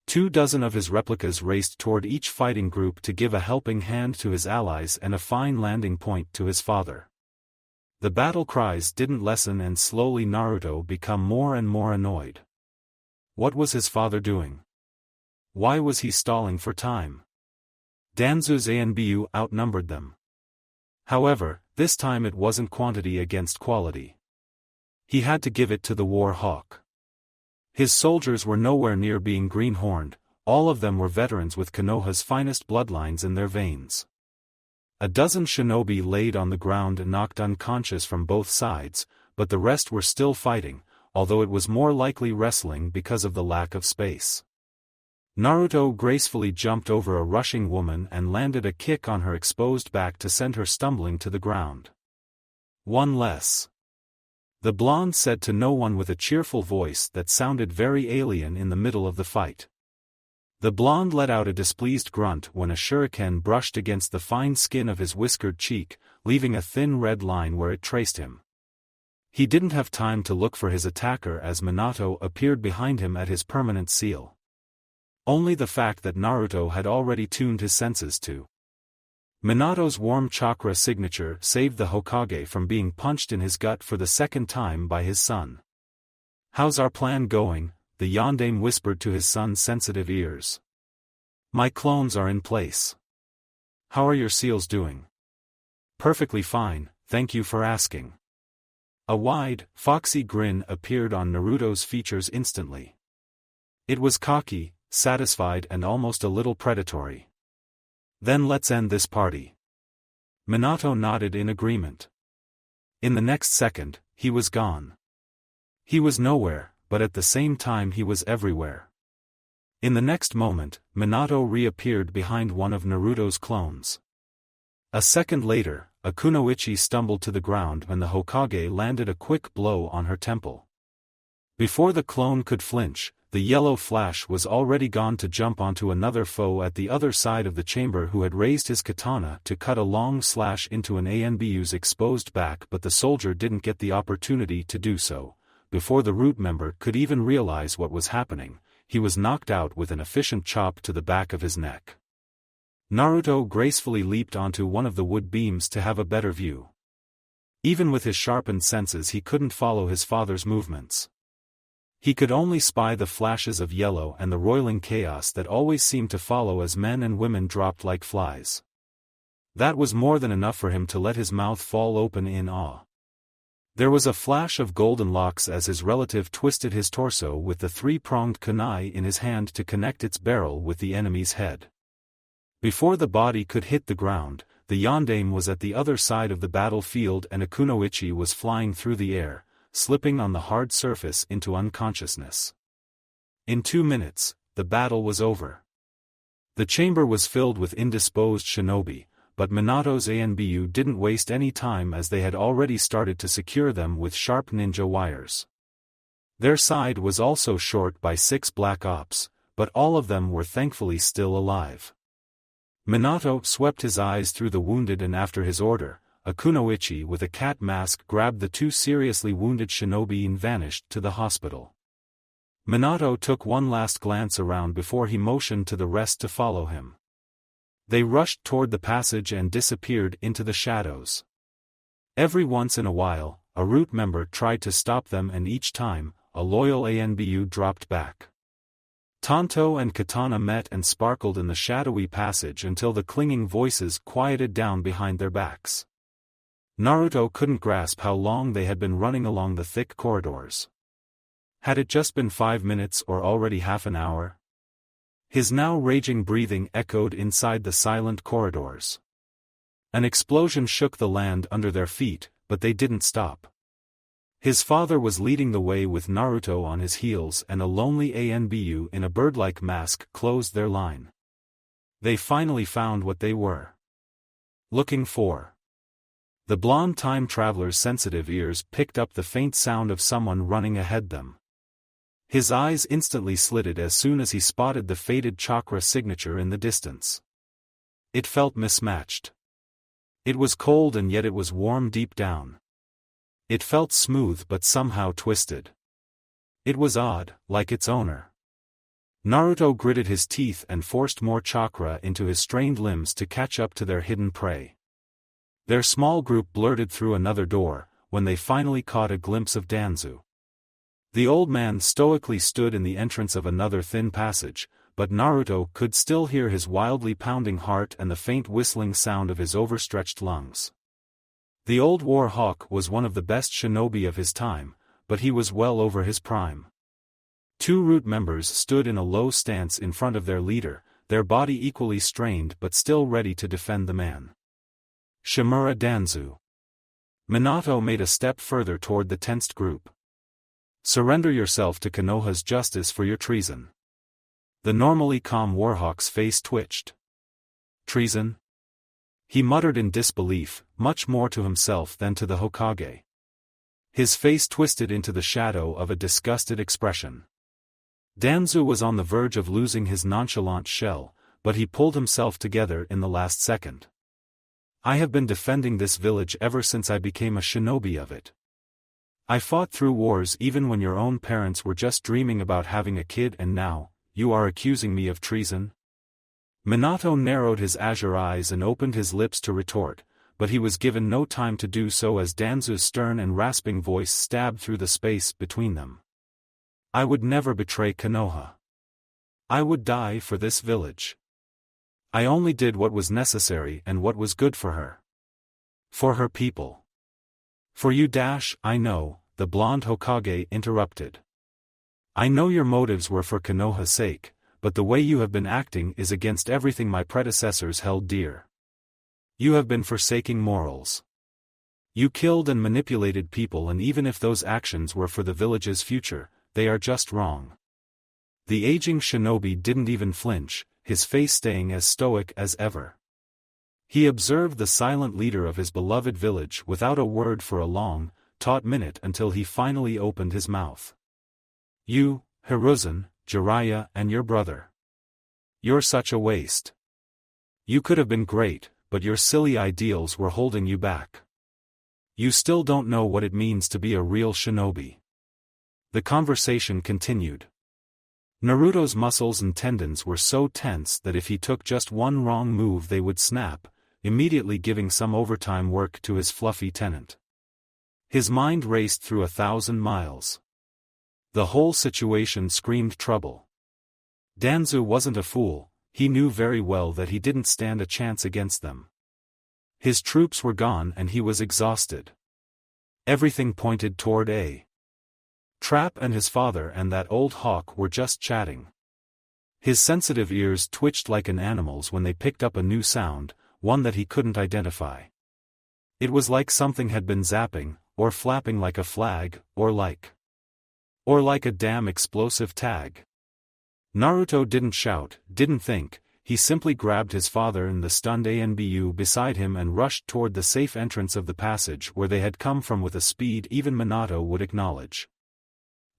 24 of his replicas raced toward each fighting group to give a helping hand to his allies and a fine landing point to his father. The battle cries didn't lessen and slowly Naruto became more and more annoyed. What was his father doing? Why was he stalling for time? Danzo's Anbu outnumbered them. However, this time it wasn't quantity against quality. He had to give it to the War Hawk. His soldiers were nowhere near being green-horned, all of them were veterans with Konoha's finest bloodlines in their veins. A dozen shinobi laid on the ground and knocked unconscious from both sides, but the rest were still fighting, although it was more likely wrestling because of the lack of space. Naruto gracefully jumped over a rushing woman and landed a kick on her exposed back to send her stumbling to the ground. One less. The blonde said to no one with a cheerful voice that sounded very alien in the middle of the fight. The blonde let out a displeased grunt when a shuriken brushed against the fine skin of his whiskered cheek, leaving a thin red line where it traced him. He didn't have time to look for his attacker as Minato appeared behind him at his permanent seal. Only the fact that Naruto had already tuned his senses to Minato's warm chakra signature saved the Hokage from being punched in his gut for the second time by his son. "How's our plan going?" the yondaime whispered to his son's sensitive ears. "My clones are in place. How are your seals doing?" "Perfectly fine, thank you for asking." A wide, foxy grin appeared on Naruto's features instantly. It was cocky, satisfied and almost a little predatory. "Then let's end this party. Minato nodded in agreement. In the next second, he was gone. He was nowhere, but at the same time he was everywhere. In the next moment, Minato reappeared behind one of Naruto's clones. A second later, a kunoichi stumbled to the ground when the Hokage landed a quick blow on her temple. Before the clone could flinch, the yellow flash was already gone to jump onto another foe at the other side of the chamber who had raised his katana to cut a long slash into an ANBU's exposed back, but the soldier didn't get the opportunity to do so. Before the root member could even realize what was happening, he was knocked out with an efficient chop to the back of his neck. Naruto gracefully leaped onto one of the wood beams to have a better view. Even with his sharpened senses he couldn't follow his father's movements. He could only spy the flashes of yellow and the roiling chaos that always seemed to follow as men and women dropped like flies. That was more than enough for him to let his mouth fall open in awe. There was a flash of golden locks as his relative twisted his torso with the three-pronged kunai in his hand to connect its barrel with the enemy's head. Before the body could hit the ground, the yondaime was at the other side of the battlefield and a kunoichi was flying through the air, slipping on the hard surface into unconsciousness. In 2 minutes, the battle was over. The chamber was filled with indisposed shinobi, but Minato's ANBU didn't waste any time as they had already started to secure them with sharp ninja wires. Their side was also short by 6 black ops, but all of them were thankfully still alive. Minato swept his eyes through the wounded and after his order, a kunoichi with a cat mask grabbed the 2 seriously wounded shinobi and vanished to the hospital. Minato took one last glance around before he motioned to the rest to follow him. They rushed toward the passage and disappeared into the shadows. Every once in a while, a root member tried to stop them and each time, a loyal ANBU dropped back. Tanto and Katana met and sparkled in the shadowy passage until the clinging voices quieted down behind their backs. Naruto couldn't grasp how long they had been running along the thick corridors. Had it just been 5 minutes or already half an hour? His now raging breathing echoed inside the silent corridors. An explosion shook the land under their feet, but they didn't stop. His father was leading the way with Naruto on his heels and a lonely ANBU in a bird-like mask closed their line. They finally found what they were looking for. The blonde time traveler's sensitive ears picked up the faint sound of someone running ahead them. His eyes instantly slitted as soon as he spotted the faded chakra signature in the distance. It felt mismatched. It was cold and yet it was warm deep down. It felt smooth but somehow twisted. It was odd, like its owner. Naruto gritted his teeth and forced more chakra into his strained limbs to catch up to their hidden prey. Their small group blurted through another door, when they finally caught a glimpse of Danzu. The old man stoically stood in the entrance of another thin passage, but Naruto could still hear his wildly pounding heart and the faint whistling sound of his overstretched lungs. The old war hawk was one of the best shinobi of his time, but he was well over his prime. 2 root members stood in a low stance in front of their leader, their body equally strained but still ready to defend the man. Shimura Danzu. Minato made a step further toward the tensed group. Surrender yourself to Konoha's justice for your treason. The normally calm Warhawk's face twitched. Treason? He muttered in disbelief, much more to himself than to the Hokage. His face twisted into the shadow of a disgusted expression. Danzu was on the verge of losing his nonchalant shell, but he pulled himself together in the last second. I have been defending this village ever since I became a shinobi of it. I fought through wars even when your own parents were just dreaming about having a kid and now, you are accusing me of treason? Minato narrowed his azure eyes and opened his lips to retort, but he was given no time to do so as Danzu's stern and rasping voice stabbed through the space between them. I would never betray Konoha. I would die for this village. I only did what was necessary and what was good for her. For her people. For you I know, the blonde Hokage interrupted. I know your motives were for Konoha's sake, but the way you have been acting is against everything my predecessors held dear. You have been forsaking morals. You killed and manipulated people, and even if those actions were for the village's future, they are just wrong. The aging shinobi didn't even flinch, his face staying as stoic as ever. He observed the silent leader of his beloved village without a word for a long, taut minute until he finally opened his mouth. You, Hiruzen, Jiraiya, and your brother. You're such a waste. You could have been great, but your silly ideals were holding you back. You still don't know what it means to be a real shinobi. The conversation continued. Naruto's muscles and tendons were so tense that if he took just one wrong move they would snap, immediately giving some overtime work to his fluffy tenant. His mind raced through 1,000 miles. The whole situation screamed trouble. Danzu wasn't a fool, he knew very well that he didn't stand a chance against them. His troops were gone and he was exhausted. Everything pointed toward A. Trap, and his father and that old hawk were just chatting. His sensitive ears twitched like an animal's when they picked up a new sound, one that he couldn't identify. It was like something had been zapping, or flapping like a flag, or like a damn explosive tag. Naruto didn't shout, didn't think, he simply grabbed his father and the stunned Anbu beside him and rushed toward the safe entrance of the passage where they had come from with a speed even Minato would acknowledge.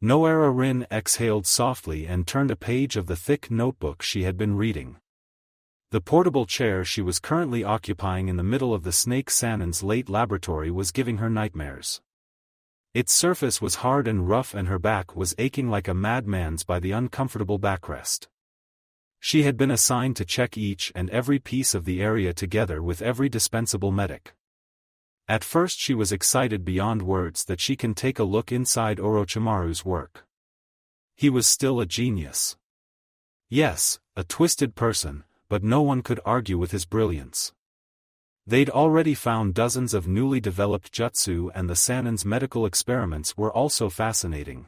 Noara Rin exhaled softly and turned a page of the thick notebook she had been reading. The portable chair she was currently occupying in the middle of the Snake Sannin's late laboratory was giving her nightmares. Its surface was hard and rough and her back was aching like a madman's by the uncomfortable backrest. She had been assigned to check each and every piece of the area together with every dispensable medic. At first she was excited beyond words that she can take a look inside Orochimaru's work. He was still a genius. Yes, a twisted person, but no one could argue with his brilliance. They'd already found dozens of newly developed jutsu and the Sannin's medical experiments were also fascinating.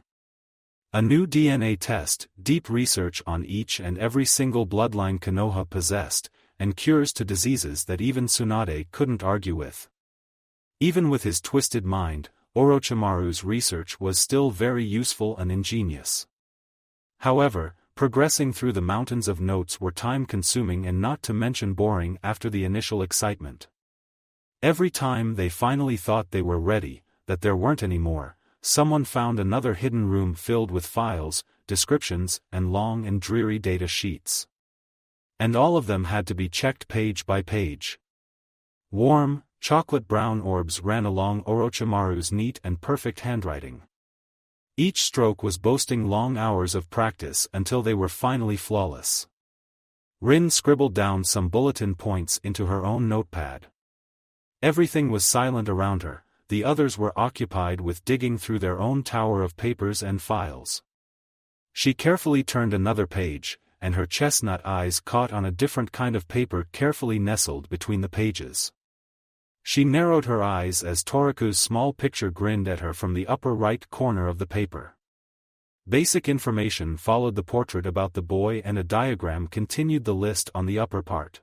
A new DNA test, deep research on each and every single bloodline Konoha possessed, and cures to diseases that even Tsunade couldn't argue with. Even with his twisted mind, Orochimaru's research was still very useful and ingenious. However, progressing through the mountains of notes were time-consuming and not to mention boring after the initial excitement. Every time they finally thought they were ready, that there weren't any more, someone found another hidden room filled with files, descriptions, and long and dreary data sheets. And all of them had to be checked page by page. Warm, chocolate-brown orbs ran along Orochimaru's neat and perfect handwriting. Each stroke was boasting long hours of practice until they were finally flawless. Rin scribbled down some bulletin points into her own notepad. Everything was silent around her, the others were occupied with digging through their own tower of papers and files. She carefully turned another page, and her chestnut eyes caught on a different kind of paper carefully nestled between the pages. She narrowed her eyes as Toriku's small picture grinned at her from the upper right corner of the paper. Basic information followed the portrait about the boy and a diagram continued the list on the upper part.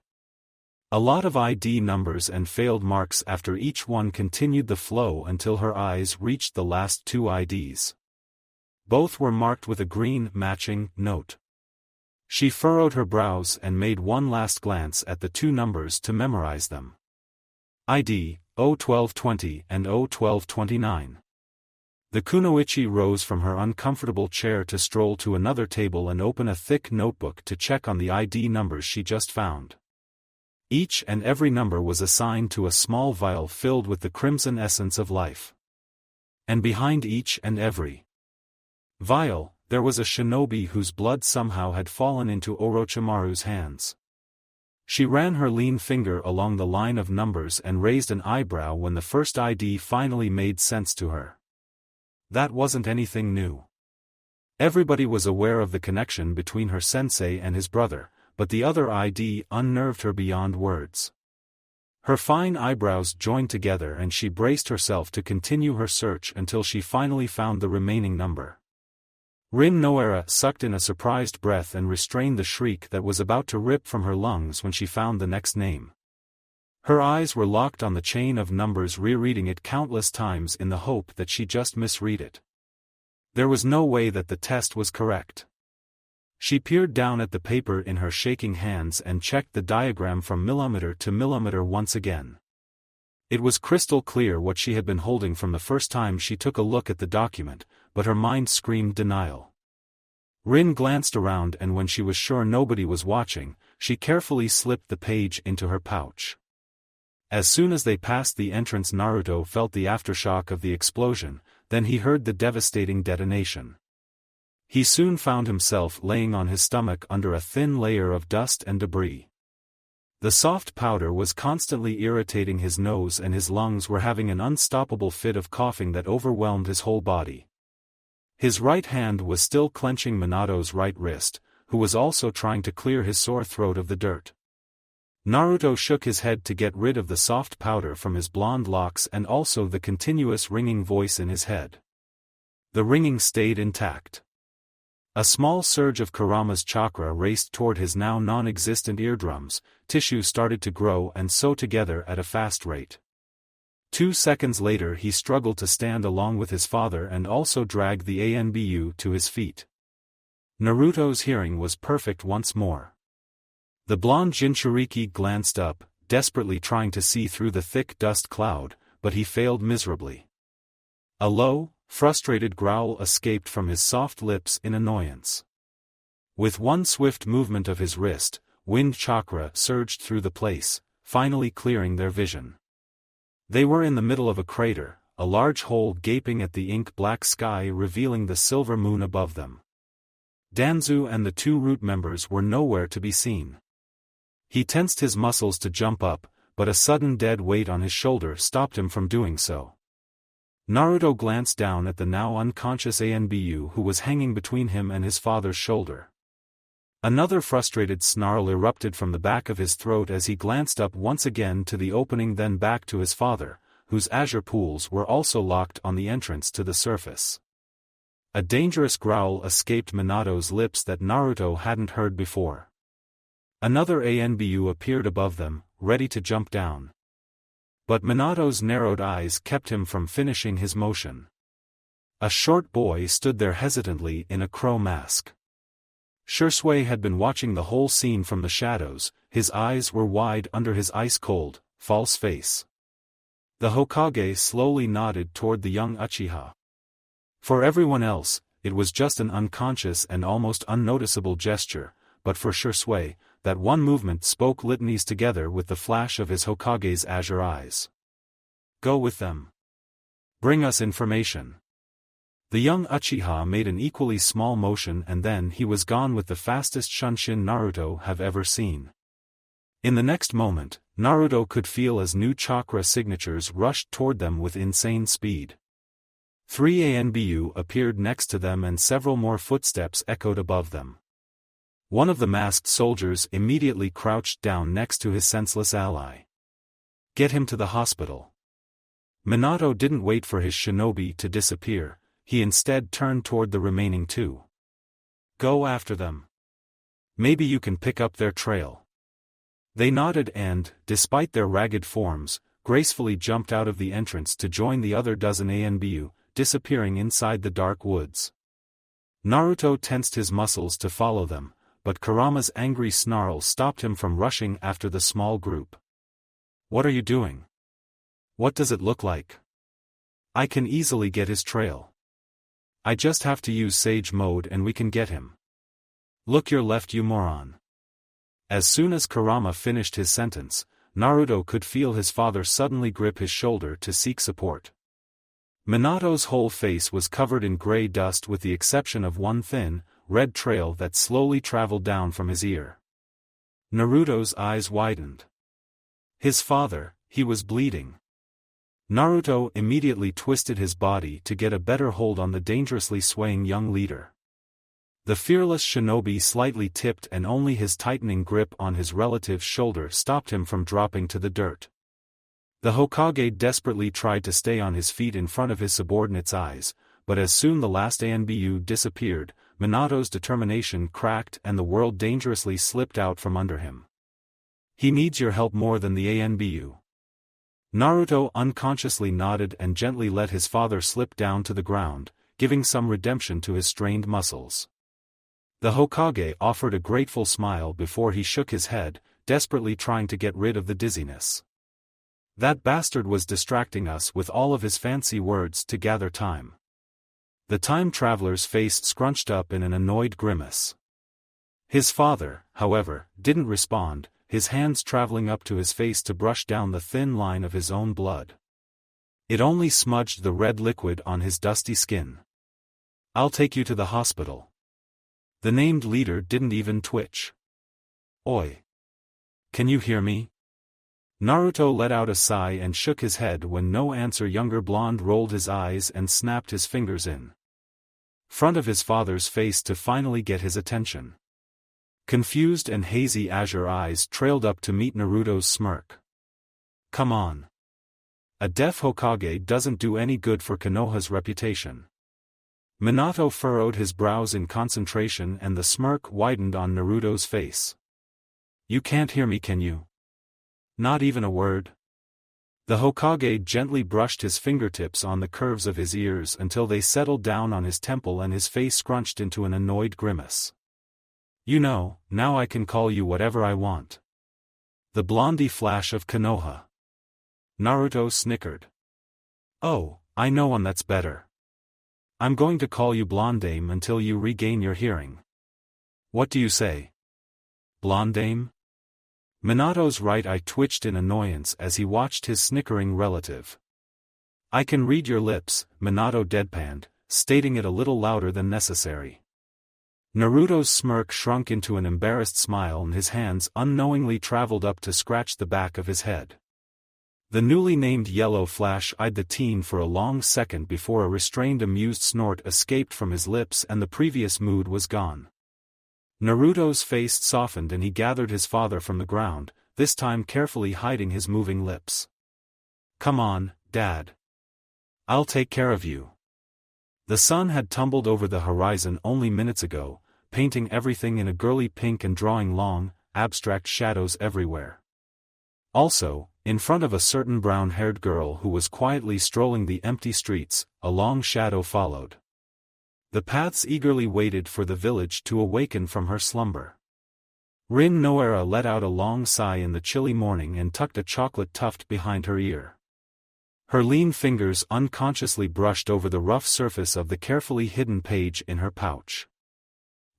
A lot of ID numbers and failed marks after each one continued the flow until her eyes reached the last two IDs. Both were marked with a green matching note. She furrowed her brows and made one last glance at the two numbers to memorize them. ID, 01220 and 01229. The kunoichi rose from her uncomfortable chair to stroll to another table and open a thick notebook to check on the ID numbers she just found. Each and every number was assigned to a small vial filled with the crimson essence of life. And behind each and every vial, there was a shinobi whose blood somehow had fallen into Orochimaru's hands. She ran her lean finger along the line of numbers and raised an eyebrow when the first ID finally made sense to her. That wasn't anything new. Everybody was aware of the connection between her sensei and his brother, but the other ID unnerved her beyond words. Her fine eyebrows joined together and she braced herself to continue her search until she finally found the remaining number. Rin Noara sucked in a surprised breath and restrained the shriek that was about to rip from her lungs when she found the next name. Her eyes were locked on the chain of numbers, rereading it countless times in the hope that she just misread it. There was no way that the test was correct. She peered down at the paper in her shaking hands and checked the diagram from millimeter to millimeter once again. It was crystal clear what she had been holding from the first time she took a look at the document, but her mind screamed denial. Rin glanced around, and when she was sure nobody was watching, she carefully slipped the page into her pouch. As soon as they passed the entrance, Naruto felt the aftershock of the explosion, then he heard the devastating detonation. He soon found himself laying on his stomach under a thin layer of dust and debris. The soft powder was constantly irritating his nose, and his lungs were having an unstoppable fit of coughing that overwhelmed his whole body. His right hand was still clenching Minato's right wrist, who was also trying to clear his sore throat of the dirt. Naruto shook his head to get rid of the soft powder from his blonde locks and also the continuous ringing voice in his head. The ringing stayed intact. A small surge of Kurama's chakra raced toward his now non-existent eardrums, tissue started to grow and sew together at a fast rate. 2 seconds later he struggled to stand along with his father and also dragged the ANBU to his feet. Naruto's hearing was perfect once more. The blonde Jinchuriki glanced up, desperately trying to see through the thick dust cloud, but he failed miserably. A low, frustrated growl escaped from his soft lips in annoyance. With one swift movement of his wrist, wind chakra surged through the place, finally clearing their vision. They were in the middle of a crater, a large hole gaping at the ink-black sky revealing the silver moon above them. Danzu and the 2 root members were nowhere to be seen. He tensed his muscles to jump up, but a sudden dead weight on his shoulder stopped him from doing so. Naruto glanced down at the now unconscious ANBU who was hanging between him and his father's shoulder. Another frustrated snarl erupted from the back of his throat as he glanced up once again to the opening, then back to his father, whose azure pools were also locked on the entrance to the surface. A dangerous growl escaped Minato's lips that Naruto hadn't heard before. Another ANBU appeared above them, ready to jump down. But Minato's narrowed eyes kept him from finishing his motion. A short boy stood there hesitantly in a crow mask. Shursui had been watching the whole scene from the shadows, his eyes were wide under his ice-cold, false face. The Hokage slowly nodded toward the young Uchiha. For everyone else, it was just an unconscious and almost unnoticeable gesture, but for Shursui, that one movement spoke litanies together with the flash of his Hokage's azure eyes. Go with them. Bring us information. The young Uchiha made an equally small motion, and then he was gone with the fastest Shunshin Naruto have ever seen. In the next moment, Naruto could feel as new chakra signatures rushed toward them with insane speed. 3 ANBU appeared next to them and several more footsteps echoed above them. One of the masked soldiers immediately crouched down next to his senseless ally. Get him to the hospital. Minato didn't wait for his shinobi to disappear, he instead turned toward the remaining 2. Go after them. Maybe you can pick up their trail. They nodded and, despite their ragged forms, gracefully jumped out of the entrance to join the other dozen ANBU, disappearing inside the dark woods. Naruto tensed his muscles to follow them, but Kurama's angry snarl stopped him from rushing after the small group. What are you doing? What does it look like? I can easily get his trail. I just have to use Sage Mode and we can get him. Look your left, you moron. As soon as Kurama finished his sentence, Naruto could feel his father suddenly grip his shoulder to seek support. Minato's whole face was covered in gray dust with the exception of one thin, red trail that slowly traveled down from his ear. Naruto's eyes widened. His father, he was bleeding. Naruto immediately twisted his body to get a better hold on the dangerously swaying young leader. The fearless shinobi slightly tipped and only his tightening grip on his relative's shoulder stopped him from dropping to the dirt. The Hokage desperately tried to stay on his feet in front of his subordinate's eyes, but as soon the last ANBU disappeared, Minato's determination cracked and the world dangerously slipped out from under him. He needs your help more than the Anbu. Naruto unconsciously nodded and gently let his father slip down to the ground, giving some redemption to his strained muscles. The Hokage offered a grateful smile before he shook his head, desperately trying to get rid of the dizziness. That bastard was distracting us with all of his fancy words to gather time. The time traveler's face scrunched up in an annoyed grimace. His father, however, didn't respond, his hands traveling up to his face to brush down the thin line of his own blood. It only smudged the red liquid on his dusty skin. "I'll take you to the hospital." The named leader didn't even twitch. "Oi! Can you hear me?" Naruto let out a sigh and shook his head when no answer. Younger blonde rolled his eyes and snapped his fingers in front of his father's face to finally get his attention. Confused and hazy azure eyes trailed up to meet Naruto's smirk. "Come on. A deaf Hokage doesn't do any good for Konoha's reputation." Minato furrowed his brows in concentration and the smirk widened on Naruto's face. "You can't hear me, can you? Not even a word?" The Hokage gently brushed his fingertips on the curves of his ears until they settled down on his temple and his face scrunched into an annoyed grimace. "You know, now I can call you whatever I want. The Blondie Flash of Konoha." Naruto snickered. "Oh, I know one that's better. I'm going to call you Blondame until you regain your hearing. What do you say? Blondame?" Minato's right eye twitched in annoyance as he watched his snickering relative. "I can read your lips," Minato deadpanned, stating it a little louder than necessary. Naruto's smirk shrunk into an embarrassed smile and his hands unknowingly traveled up to scratch the back of his head. The newly named Yellow Flash eyed the teen for a long second before a restrained amused snort escaped from his lips and the previous mood was gone. Naruto's face softened and he gathered his father from the ground, this time carefully hiding his moving lips. "Come on, Dad. I'll take care of you." The sun had tumbled over the horizon only minutes ago, painting everything in a girly pink and drawing long, abstract shadows everywhere. Also, in front of a certain brown-haired girl who was quietly strolling the empty streets, a long shadow followed. The paths eagerly waited for the village to awaken from her slumber. Rin Noera let out a long sigh in the chilly morning and tucked a chocolate tuft behind her ear. Her lean fingers unconsciously brushed over the rough surface of the carefully hidden page in her pouch.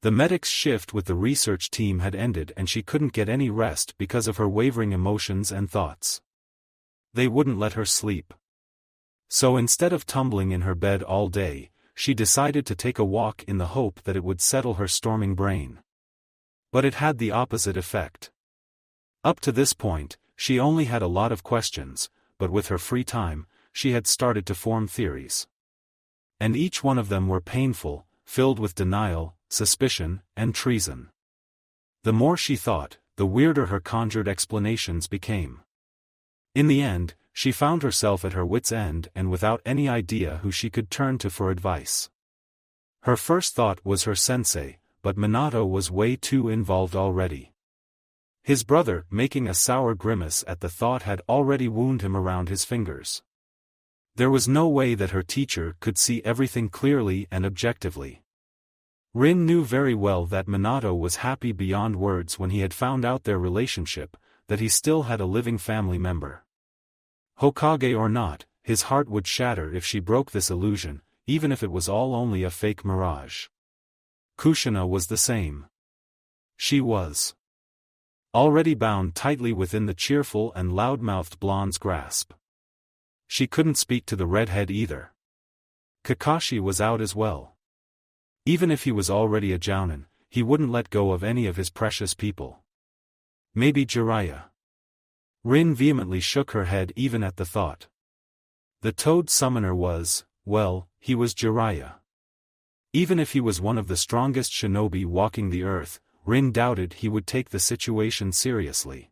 The medic's shift with the research team had ended and she couldn't get any rest because of her wavering emotions and thoughts. They wouldn't let her sleep. So instead of tumbling in her bed all day, she decided to take a walk in the hope that it would settle her storming brain. But it had the opposite effect. Up to this point, she only had a lot of questions, but with her free time, she had started to form theories. And each one of them were painful, filled with denial, suspicion, and treason. The more she thought, the weirder her conjured explanations became. In the end, she found herself at her wit's end and without any idea who she could turn to for advice. Her first thought was her sensei, but Minato was way too involved already. His brother, making a sour grimace at the thought, had already wounded him around his fingers. There was no way that her teacher could see everything clearly and objectively. Rin knew very well that Minato was happy beyond words when he had found out their relationship, that he still had a living family member. Hokage or not, his heart would shatter if she broke this illusion, even if it was all only a fake mirage. Kushina was the same. She was already bound tightly within the cheerful and loud-mouthed blonde's grasp. She couldn't speak to the redhead either. Kakashi was out as well. Even if he was already a jounin, he wouldn't let go of any of his precious people. Maybe Jiraiya. Rin vehemently shook her head even at the thought. The Toad Summoner was, well, he was Jiraiya. Even if he was one of the strongest shinobi walking the earth, Rin doubted he would take the situation seriously.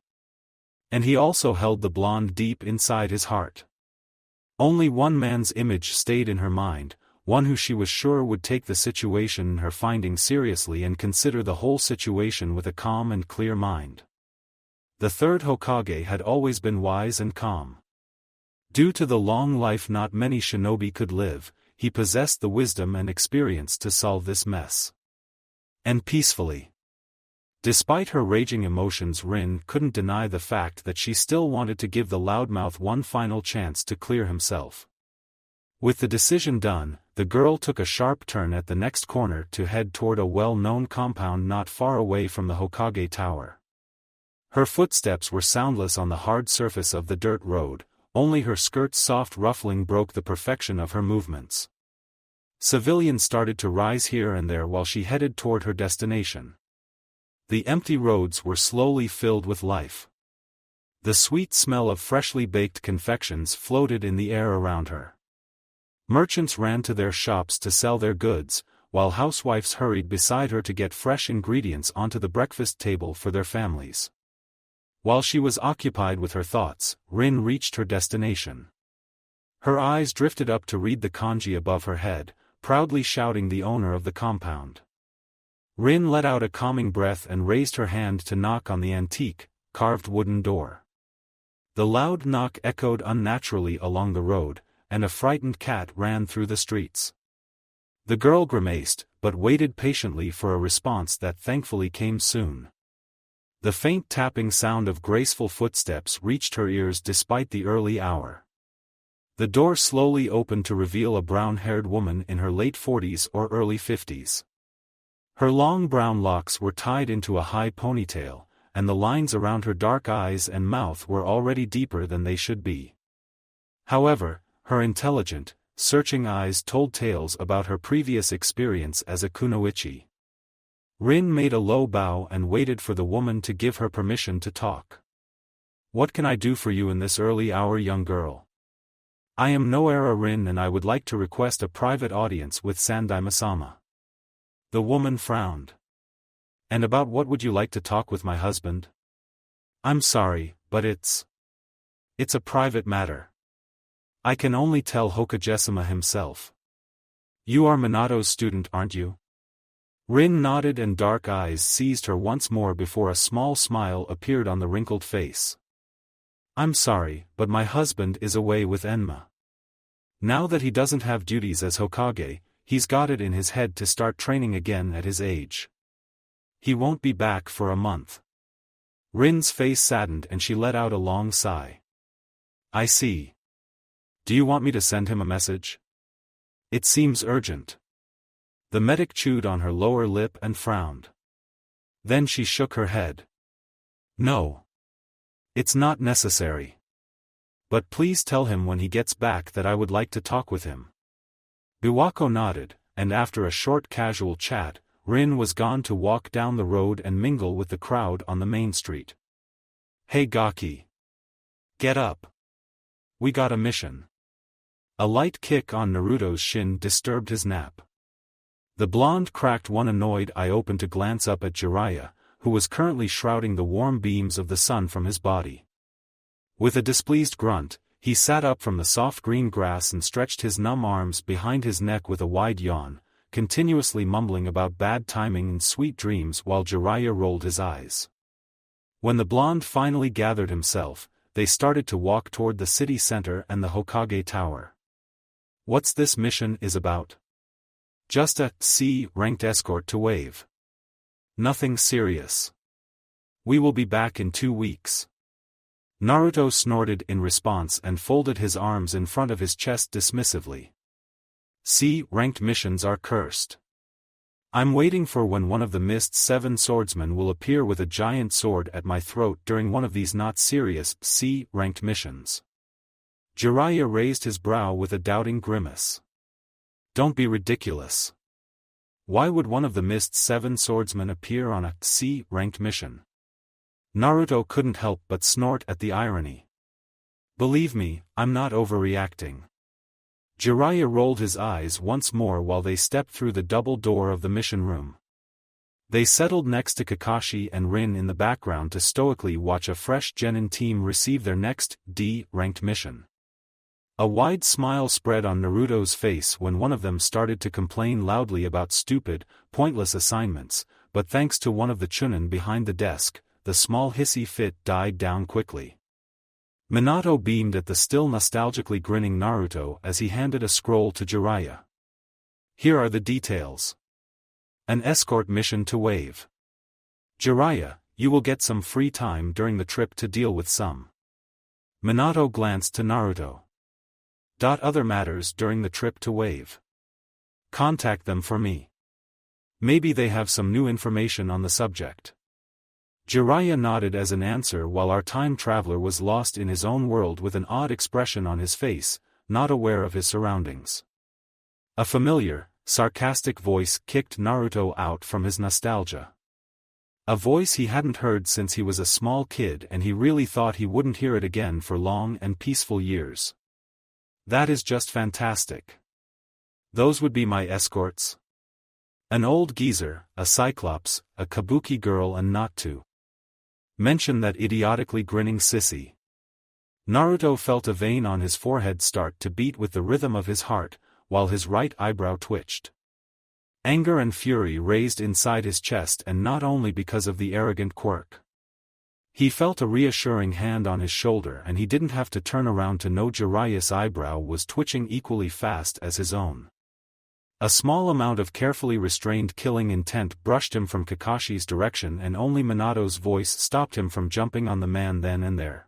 And he also held the blonde deep inside his heart. Only one man's image stayed in her mind, one who she was sure would take the situation and her finding seriously and consider the whole situation with a calm and clear mind. The third Hokage had always been wise and calm. Due to the long life not many shinobi could live, he possessed the wisdom and experience to solve this mess. And peacefully. Despite her raging emotions, Rin couldn't deny the fact that she still wanted to give the loudmouth one final chance to clear himself. With the decision done, the girl took a sharp turn at the next corner to head toward a well-known compound not far away from the Hokage Tower. Her footsteps were soundless on the hard surface of the dirt road, only her skirt's soft ruffling broke the perfection of her movements. Civilians started to rise here and there while she headed toward her destination. The empty roads were slowly filled with life. The sweet smell of freshly baked confections floated in the air around her. Merchants ran to their shops to sell their goods, while housewives hurried beside her to get fresh ingredients onto the breakfast table for their families. While she was occupied with her thoughts, Rin reached her destination. Her eyes drifted up to read the kanji above her head, proudly shouting the owner of the compound. Rin let out a calming breath and raised her hand to knock on the antique, carved wooden door. The loud knock echoed unnaturally along the road, and a frightened cat ran through the streets. The girl grimaced, but waited patiently for a response that thankfully came soon. The faint tapping sound of graceful footsteps reached her ears despite the early hour. The door slowly opened to reveal a brown-haired woman in her late 40s or early 50s. Her long brown locks were tied into a high ponytail, and the lines around her dark eyes and mouth were already deeper than they should be. However, her intelligent, searching eyes told tales about her previous experience as a kunoichi. Rin made a low bow and waited for the woman to give her permission to talk. "What can I do for you in this early hour, young girl?" "I am Noera Rin and I would like to request a private audience with Sandaime-sama." The woman frowned. "And about what would you like to talk with my husband?" "I'm sorry, but it's a private matter. I can only tell Hokage-sama himself." "You are Minato's student, aren't you?" Rin nodded and dark eyes seized her once more before a small smile appeared on the wrinkled face. "I'm sorry, but my husband is away with Enma. Now that he doesn't have duties as Hokage, he's got it in his head to start training again at his age. He won't be back for a month." Rin's face saddened and she let out a long sigh. "I see. Do you want me to send him a message? It seems urgent." The medic chewed on her lower lip and frowned. Then she shook her head. "No. It's not necessary. But please tell him when he gets back that I would like to talk with him." Biwako nodded, and after a short casual chat, Rin was gone to walk down the road and mingle with the crowd on the main street. "Hey Gaki. Get up. We got a mission." A light kick on Naruto's shin disturbed his nap. The blonde cracked one annoyed eye open to glance up at Jiraiya, who was currently shrouding the warm beams of the sun from his body. With a displeased grunt, he sat up from the soft green grass and stretched his numb arms behind his neck with a wide yawn, continuously mumbling about bad timing and sweet dreams while Jiraiya rolled his eyes. When the blonde finally gathered himself, they started to walk toward the city center and the Hokage Tower. "What's this mission is about?" "Just a C-ranked escort to Wave. Nothing serious. We will be back in 2 weeks." Naruto snorted in response and folded his arms in front of his chest dismissively. "C-ranked missions are cursed. I'm waiting for when one of the Mist's 7 swordsmen will appear with a giant sword at my throat during one of these not serious C-ranked missions." Jiraiya raised his brow with a doubting grimace. "Don't be ridiculous. Why would one of the Mist's 7 swordsmen appear on a C-ranked mission?" Naruto couldn't help but snort at the irony. "Believe me, I'm not overreacting." Jiraiya rolled his eyes once more while they stepped through the double door of the mission room. They settled next to Kakashi and Rin in the background to stoically watch a fresh genin team receive their next D-ranked mission. A wide smile spread on Naruto's face when one of them started to complain loudly about stupid, pointless assignments, but thanks to one of the chunin behind the desk, the small hissy fit died down quickly. Minato beamed at the still nostalgically grinning Naruto as he handed a scroll to Jiraiya. Here are the details. An escort mission to Wave. Jiraiya, you will get some free time during the trip to deal with some. Minato glanced to Naruto. Other matters during the trip to Wave. Contact them for me. Maybe they have some new information on the subject. Jiraiya nodded as an answer while our time traveler was lost in his own world with an odd expression on his face, not aware of his surroundings. A familiar, sarcastic voice kicked Naruto out from his nostalgia. A voice he hadn't heard since he was a small kid, and he really thought he wouldn't hear it again for long and peaceful years. That is just fantastic. Those would be my escorts? An old geezer, a cyclops, a kabuki girl, and not to mention that idiotically grinning sissy. Naruto felt a vein on his forehead start to beat with the rhythm of his heart, while his right eyebrow twitched. Anger and fury raised inside his chest, and not only because of the arrogant quirk. He felt a reassuring hand on his shoulder, and he didn't have to turn around to know Jiraiya's eyebrow was twitching equally fast as his own. A small amount of carefully restrained killing intent brushed him from Kakashi's direction, and only Minato's voice stopped him from jumping on the man then and there.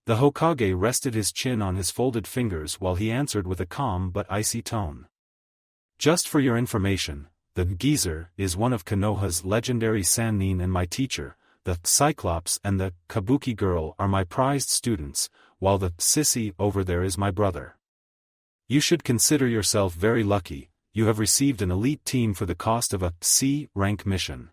The Hokage rested his chin on his folded fingers while he answered with a calm but icy tone. Just for your information, the geezer is one of Konoha's legendary Sannin and my teacher. The Cyclops and the Kabuki girl are my prized students, while the sissy over there is my brother. You should consider yourself very lucky. You have received an elite team for the cost of a C-rank mission.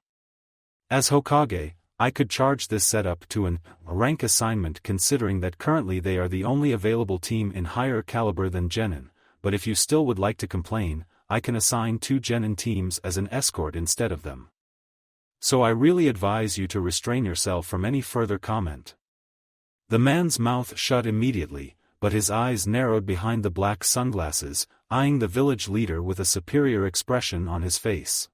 As Hokage, I could charge this setup to a rank assignment, considering that currently they are the only available team in higher caliber than Genin, but if you still would like to complain, I can assign 2 Genin teams as an escort instead of them. So I really advise you to restrain yourself from any further comment. The man's mouth shut immediately, but his eyes narrowed behind the black sunglasses, eyeing the village leader with a superior expression on his face.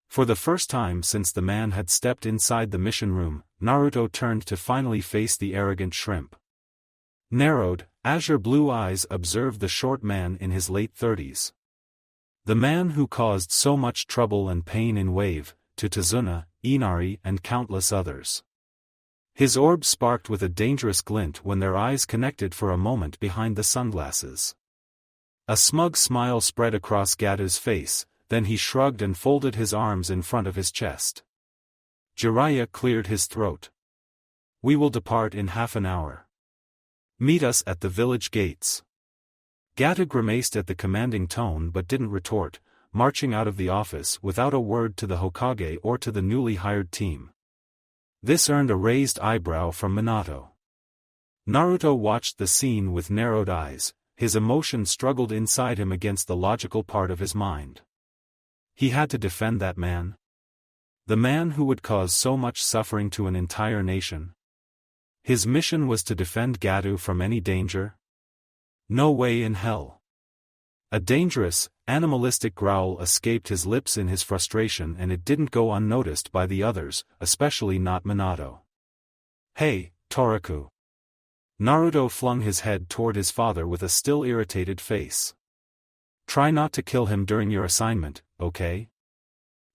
For the first time since the man had stepped inside the mission room, Naruto turned to finally face the arrogant shrimp. Narrowed, azure blue eyes observed the short man in his late 30s. The man who caused so much trouble and pain in Wave, to Tazuna, Inari, and countless others. His orb sparked with a dangerous glint when their eyes connected for a moment behind the sunglasses. A smug smile spread across Gatta's face, then he shrugged and folded his arms in front of his chest. Jiraiya cleared his throat. We will depart in half an hour. Meet us at the village gates. Gatta grimaced at the commanding tone but didn't retort, marching out of the office without a word to the Hokage or to the newly hired team. This earned a raised eyebrow from Minato. Naruto watched the scene with narrowed eyes, his emotion struggled inside him against the logical part of his mind. He had to defend that man. The man who would cause so much suffering to an entire nation. His mission was to defend Gatta from any danger? No way in hell. A dangerous, animalistic growl escaped his lips in his frustration, and it didn't go unnoticed by the others, especially not Minato. Hey, Toraku. Naruto flung his head toward his father with a still irritated face. Try not to kill him during your assignment, okay?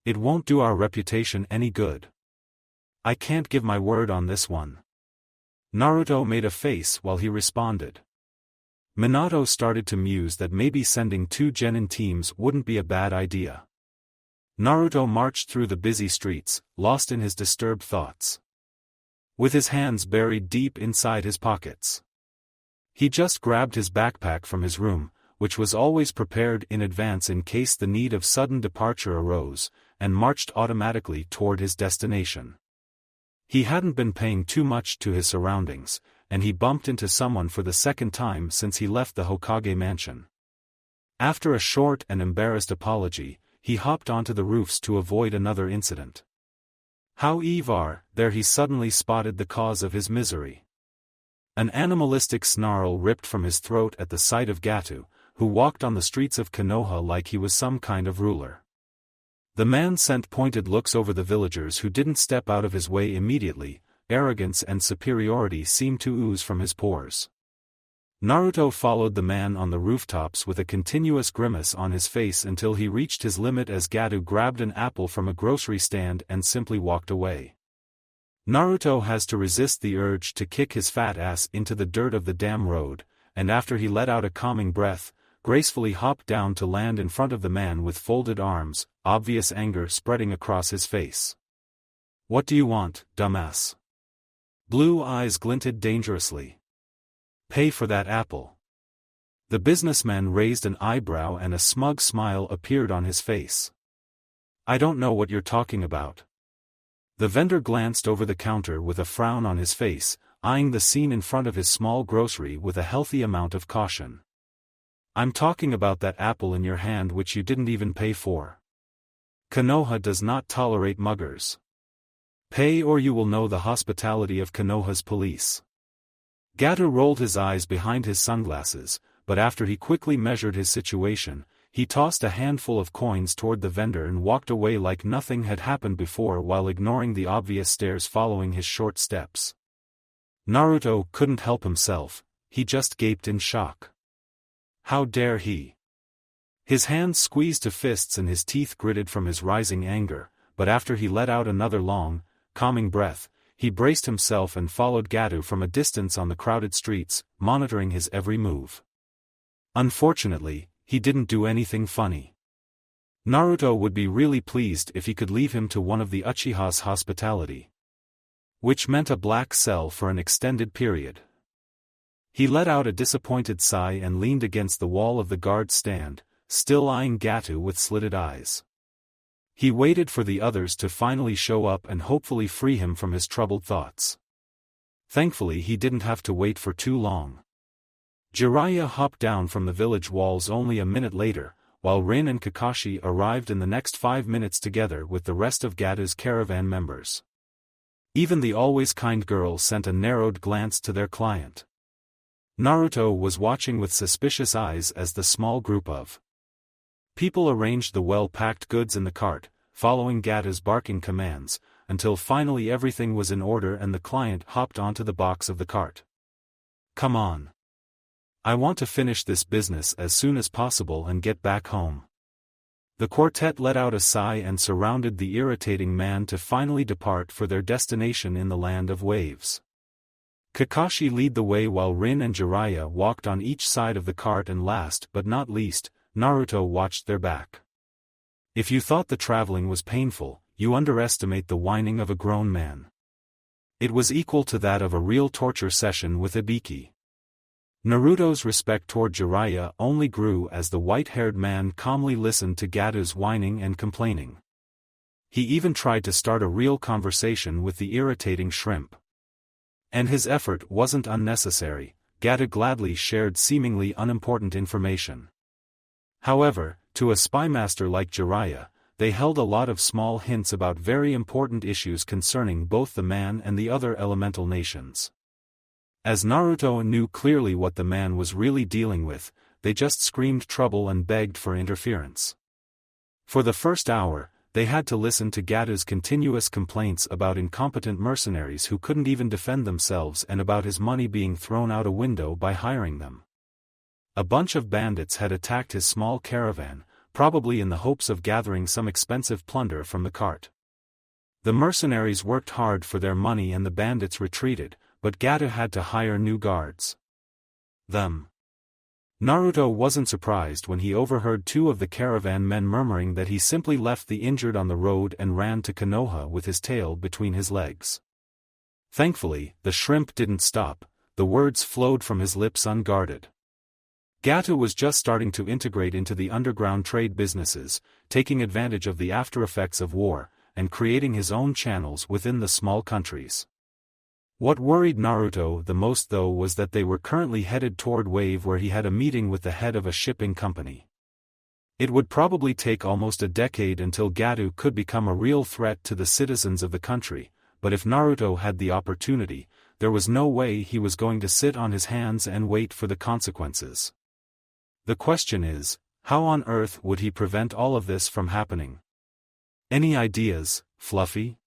It won't do our reputation any good. I can't give my word on this one. Naruto made a face while he responded. Minato started to muse that maybe sending 2 Genin teams wouldn't be a bad idea. Naruto marched through the busy streets, lost in his disturbed thoughts. With his hands buried deep inside his pockets. He just grabbed his backpack from his room, which was always prepared in advance in case the need of sudden departure arose, and marched automatically toward his destination. He hadn't been paying too much to his surroundings, and he bumped into someone for the second time since he left the Hokage mansion. After a short and embarrassed apology, he hopped onto the roofs to avoid another incident. How Ivar, there he suddenly spotted the cause of his misery. An animalistic snarl ripped from his throat at the sight of Gatta, who walked on the streets of Konoha like he was some kind of ruler. The man sent pointed looks over the villagers who didn't step out of his way immediately. Arrogance and superiority seemed to ooze from his pores. Naruto followed the man on the rooftops with a continuous grimace on his face until he reached his limit as Gato grabbed an apple from a grocery stand and simply walked away. Naruto has to resist the urge to kick his fat ass into the dirt of the damn road, and after he let out a calming breath, gracefully hopped down to land in front of the man with folded arms, obvious anger spreading across his face. "What do you want, dumbass?" Blue eyes glinted dangerously. "Pay for that apple." The businessman raised an eyebrow and a smug smile appeared on his face. "I don't know what you're talking about." The vendor glanced over the counter with a frown on his face, eyeing the scene in front of his small grocery with a healthy amount of caution. "I'm talking about that apple in your hand which you didn't even pay for. Konoha does not tolerate muggers. Pay or you will know the hospitality of Konoha's police." Gato rolled his eyes behind his sunglasses, but after he quickly measured his situation, he tossed a handful of coins toward the vendor and walked away like nothing had happened before while ignoring the obvious stares following his short steps. Naruto couldn't help himself, he just gaped in shock. How dare he? His hands squeezed to fists and his teeth gritted from his rising anger, but after he let out another long, calming breath, he braced himself and followed Gato from a distance on the crowded streets, monitoring his every move. Unfortunately, he didn't do anything funny. Naruto would be really pleased if he could leave him to one of the Uchiha's hospitality. Which meant a black cell for an extended period. He let out a disappointed sigh and leaned against the wall of the guard stand, still eyeing Gato with slitted eyes. He waited for the others to finally show up and hopefully free him from his troubled thoughts. Thankfully he didn't have to wait for too long. Jiraiya hopped down from the village walls only a minute later, while Rin and Kakashi arrived in the next 5 minutes together with the rest of Gato's caravan members. Even the always kind girl sent a narrowed glance to their client. Naruto was watching with suspicious eyes as the small group of people arranged the well-packed goods in the cart, following Gato's barking commands, until finally everything was in order and the client hopped onto the box of the cart. "Come on. I want to finish this business as soon as possible and get back home." The quartet let out a sigh and surrounded the irritating man to finally depart for their destination in the land of waves. Kakashi led the way while Rin and Jiraiya walked on each side of the cart and last but not least, Naruto watched their back. If you thought the traveling was painful, you underestimate the whining of a grown man. It was equal to that of a real torture session with Ibiki. Naruto's respect toward Jiraiya only grew as the white-haired man calmly listened to Gato's whining and complaining. He even tried to start a real conversation with the irritating shrimp. And his effort wasn't unnecessary, Gato gladly shared seemingly unimportant information. However, to a spymaster like Jiraiya, they held a lot of small hints about very important issues concerning both the man and the other elemental nations. As Naruto knew clearly what the man was really dealing with, they just screamed trouble and begged for interference. For the first hour, they had to listen to Gato's continuous complaints about incompetent mercenaries who couldn't even defend themselves and about his money being thrown out a window by hiring them. A bunch of bandits had attacked his small caravan, probably in the hopes of gathering some expensive plunder from the cart. The mercenaries worked hard for their money and the bandits retreated, but Gato had to hire new guards. Naruto wasn't surprised when he overheard 2 of the caravan men murmuring that he simply left the injured on the road and ran to Konoha with his tail between his legs. Thankfully, the shrimp didn't stop, the words flowed from his lips unguarded. Gato was just starting to integrate into the underground trade businesses, taking advantage of the aftereffects of war, and creating his own channels within the small countries. What worried Naruto the most though was that they were currently headed toward Wave where he had a meeting with the head of a shipping company. It would probably take almost a decade until Gato could become a real threat to the citizens of the country, but if Naruto had the opportunity, there was no way he was going to sit on his hands and wait for the consequences. The question is, how on earth would he prevent all of this from happening? Any ideas, Fluffy?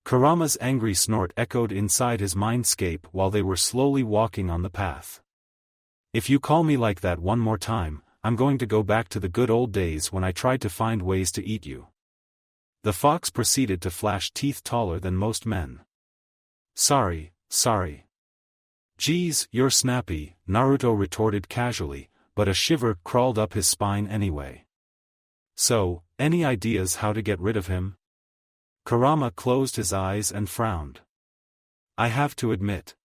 Kurama's angry snort echoed inside his mindscape while they were slowly walking on the path. If you call me like that one more time, I'm going to go back to the good old days when I tried to find ways to eat you. The fox proceeded to flash teeth taller than most men. Sorry. Geez, you're snappy, Naruto retorted casually, but a shiver crawled up his spine anyway. So, any ideas how to get rid of him? Kurama closed his eyes and frowned. I have to admit.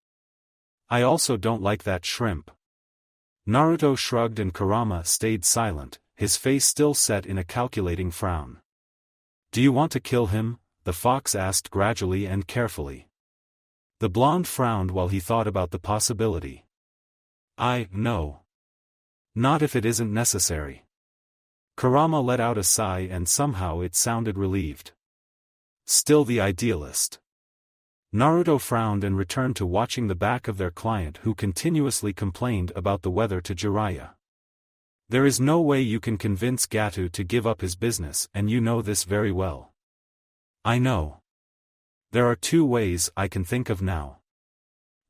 I also don't like that shrimp. Naruto shrugged and Kurama stayed silent, his face still set in a calculating frown. Do you want to kill him? The fox asked gradually and carefully. The blonde frowned while he thought about the possibility. No. Not if it isn't necessary. Kurama let out a sigh and somehow it sounded relieved. Still the idealist. Naruto frowned and returned to watching the back of their client who continuously complained about the weather to Jiraiya. There is no way you can convince Gato to give up his business and you know this very well. I know. There are 2 ways I can think of now.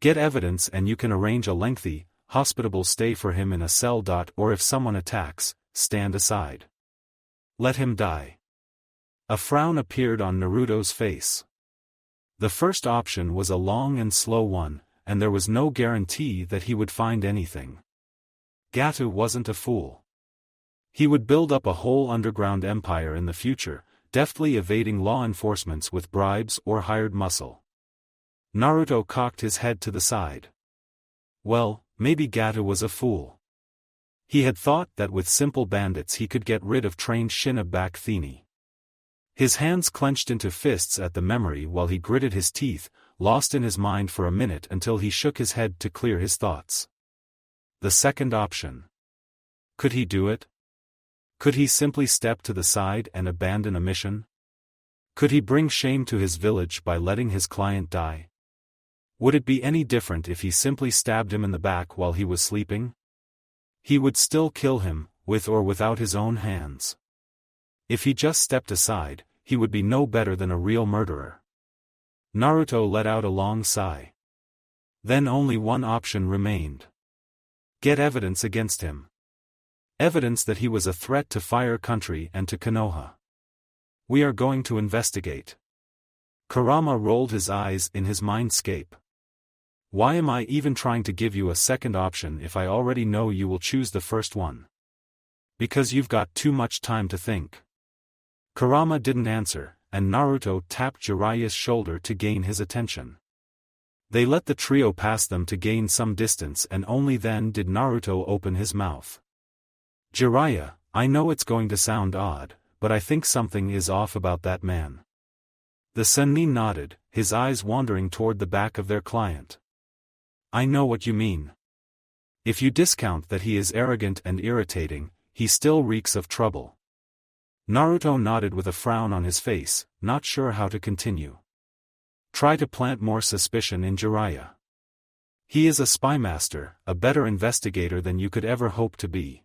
Get evidence and you can arrange a lengthy, hospitable stay for him in a cell. Or if someone attacks, stand aside. Let him die. A frown appeared on Naruto's face. The first option was a long and slow one, and there was no guarantee that he would find anything. Gato wasn't a fool. He would build up a whole underground empire in the future, deftly evading law enforcement with bribes or hired muscle. Naruto cocked his head to the side. Well, maybe Gato was a fool. He had thought that with simple bandits he could get rid of trained Shinobi. His hands clenched into fists at the memory while he gritted his teeth, lost in his mind for a minute until he shook his head to clear his thoughts. The second option. Could he do it? Could he simply step to the side and abandon a mission? Could he bring shame to his village by letting his client die? Would it be any different if he simply stabbed him in the back while he was sleeping? He would still kill him, with or without his own hands. If he just stepped aside, he would be no better than a real murderer. Naruto let out a long sigh. Then only one option remained. Get evidence against him. Evidence that he was a threat to Fire Country and to Konoha. We are going to investigate. Kurama rolled his eyes in his mindscape. Why am I even trying to give you a second option if I already know you will choose the first one? Because you've got too much time to think. Kurama didn't answer, and Naruto tapped Jiraiya's shoulder to gain his attention. They let the trio pass them to gain some distance and only then did Naruto open his mouth. Jiraiya, I know it's going to sound odd, but I think something is off about that man. The Sennin nodded, his eyes wandering toward the back of their client. I know what you mean. If you discount that he is arrogant and irritating, he still reeks of trouble. Naruto nodded with a frown on his face, not sure how to continue. Try to plant more suspicion in Jiraiya. He is a spy master, a better investigator than you could ever hope to be.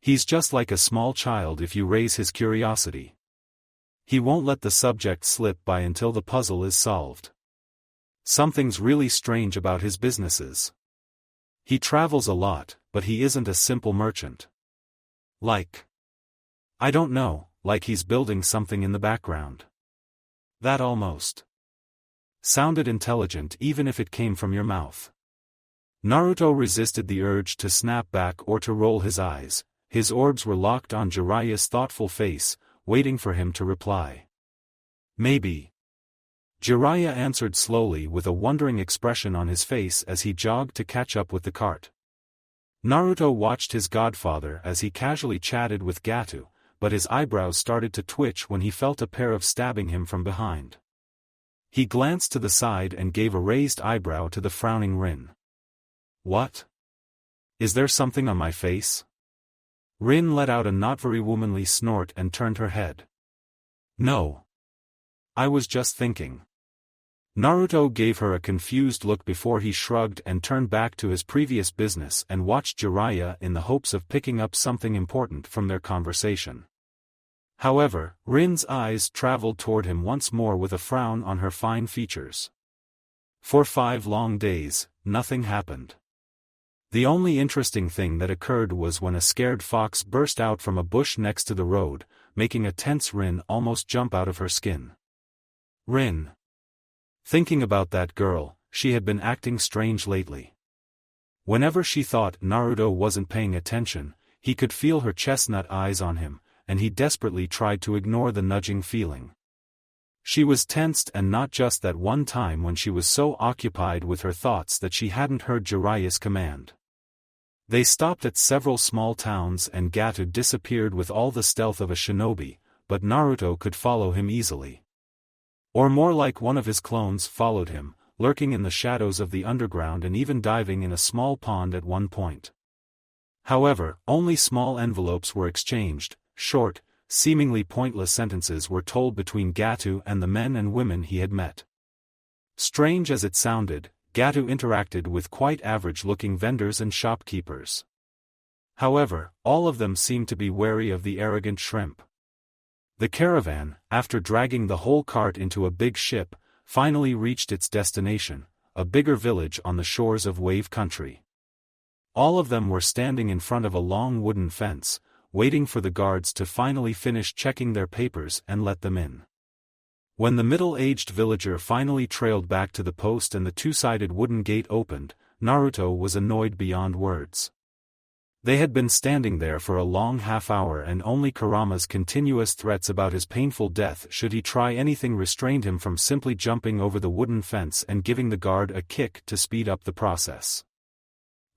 He's just like a small child if you raise his curiosity. He won't let the subject slip by until the puzzle is solved. Something's really strange about his businesses. He travels a lot, but he isn't a simple merchant. I don't know, like he's building something in the background. That almost sounded intelligent even if it came from your mouth. Naruto resisted the urge to snap back or to roll his eyes. His orbs were locked on Jiraiya's thoughtful face, waiting for him to reply. Maybe. Jiraiya answered slowly with a wondering expression on his face as he jogged to catch up with the cart. Naruto watched his godfather as he casually chatted with Gato, but his eyebrows started to twitch when he felt a pair of stabbing him from behind. He glanced to the side and gave a raised eyebrow to the frowning Rin. What? Is there something on my face? Rin let out a not very womanly snort and turned her head. No. I was just thinking. Naruto gave her a confused look before he shrugged and turned back to his previous business and watched Jiraiya in the hopes of picking up something important from their conversation. However, Rin's eyes traveled toward him once more with a frown on her fine features. For 5 long days, nothing happened. The only interesting thing that occurred was when a scared fox burst out from a bush next to the road, making a tense Rin almost jump out of her skin. Rin. Thinking about that girl, she had been acting strange lately. Whenever she thought Naruto wasn't paying attention, he could feel her chestnut eyes on him, and he desperately tried to ignore the nudging feeling. She was tensed, and not just that one time when she was so occupied with her thoughts that she hadn't heard Jiraiya's command. They stopped at several small towns and Gato disappeared with all the stealth of a shinobi, but Naruto could follow him easily. Or more like one of his clones followed him, lurking in the shadows of the underground and even diving in a small pond at one point. However, only small envelopes were exchanged. Short, seemingly pointless sentences were told between Gato and the men and women he had met. Strange as it sounded, Gato interacted with quite average-looking vendors and shopkeepers. However, all of them seemed to be wary of the arrogant shrimp. The caravan, after dragging the whole cart into a big ship, finally reached its destination, a bigger village on the shores of Wave Country. All of them were standing in front of a long wooden fence, waiting for the guards to finally finish checking their papers and let them in. When the middle-aged villager finally trailed back to the post and the two-sided wooden gate opened, Naruto was annoyed beyond words. They had been standing there for a long half-hour and only Kurama's continuous threats about his painful death should he try anything restrained him from simply jumping over the wooden fence and giving the guard a kick to speed up the process.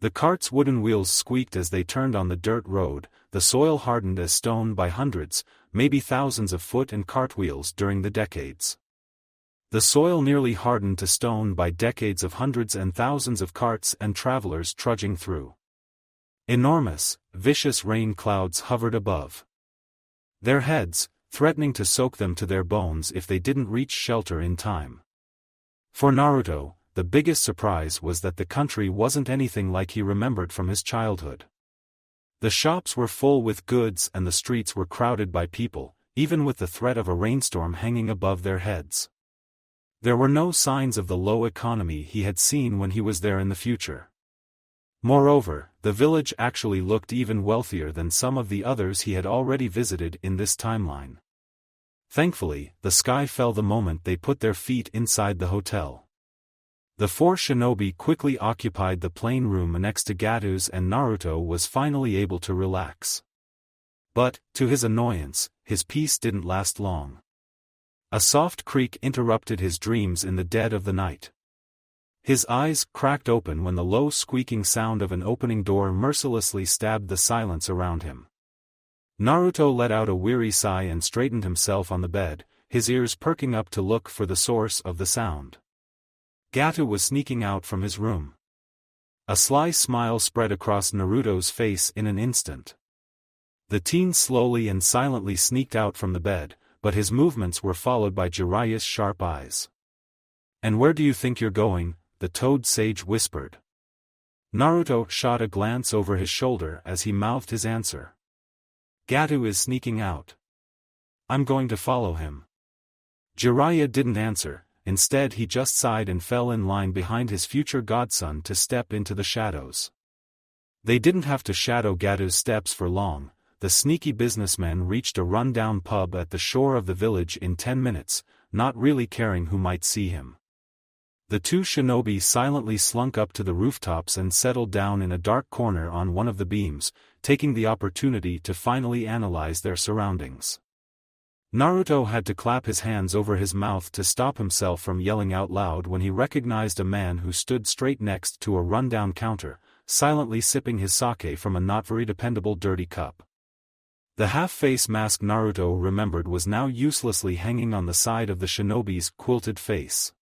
The cart's wooden wheels squeaked as they turned on the dirt road, the soil hardened as stone by hundreds, maybe thousands of foot and cartwheels during the decades. The soil nearly hardened to stone by decades of hundreds and thousands of carts and travelers trudging through. Enormous, vicious rain clouds hovered above their heads, threatening to soak them to their bones if they didn't reach shelter in time. For Naruto, the biggest surprise was that the country wasn't anything like he remembered from his childhood. The shops were full with goods and the streets were crowded by people, even with the threat of a rainstorm hanging above their heads. There were no signs of the low economy he had seen when he was there in the future. Moreover, the village actually looked even wealthier than some of the others he had already visited in this timeline. Thankfully, the sky fell the moment they put their feet inside the hotel. The 4 shinobi quickly occupied the plain room next to Gato's and Naruto was finally able to relax. But, to his annoyance, his peace didn't last long. A soft creak interrupted his dreams in the dead of the night. His eyes cracked open when the low squeaking sound of an opening door mercilessly stabbed the silence around him. Naruto let out a weary sigh and straightened himself on the bed, his ears perking up to look for the source of the sound. Gato was sneaking out from his room. A sly smile spread across Naruto's face in an instant. The teen slowly and silently sneaked out from the bed, but his movements were followed by Jiraiya's sharp eyes. "And where do you think you're going?" the Toad Sage whispered. Naruto shot a glance over his shoulder as he mouthed his answer. "Gato is sneaking out. I'm going to follow him." Jiraiya didn't answer. Instead he just sighed and fell in line behind his future godson to step into the shadows. They didn't have to shadow Gato's steps for long. The sneaky businessman reached a run-down pub at the shore of the village in 10 minutes, not really caring who might see him. The 2 shinobi silently slunk up to the rooftops and settled down in a dark corner on one of the beams, taking the opportunity to finally analyze their surroundings. Naruto had to clap his hands over his mouth to stop himself from yelling out loud when he recognized a man who stood straight next to a rundown counter, silently sipping his sake from a not very dependable dirty cup. The half-face mask Naruto remembered was now uselessly hanging on the side of the shinobi's quilted face.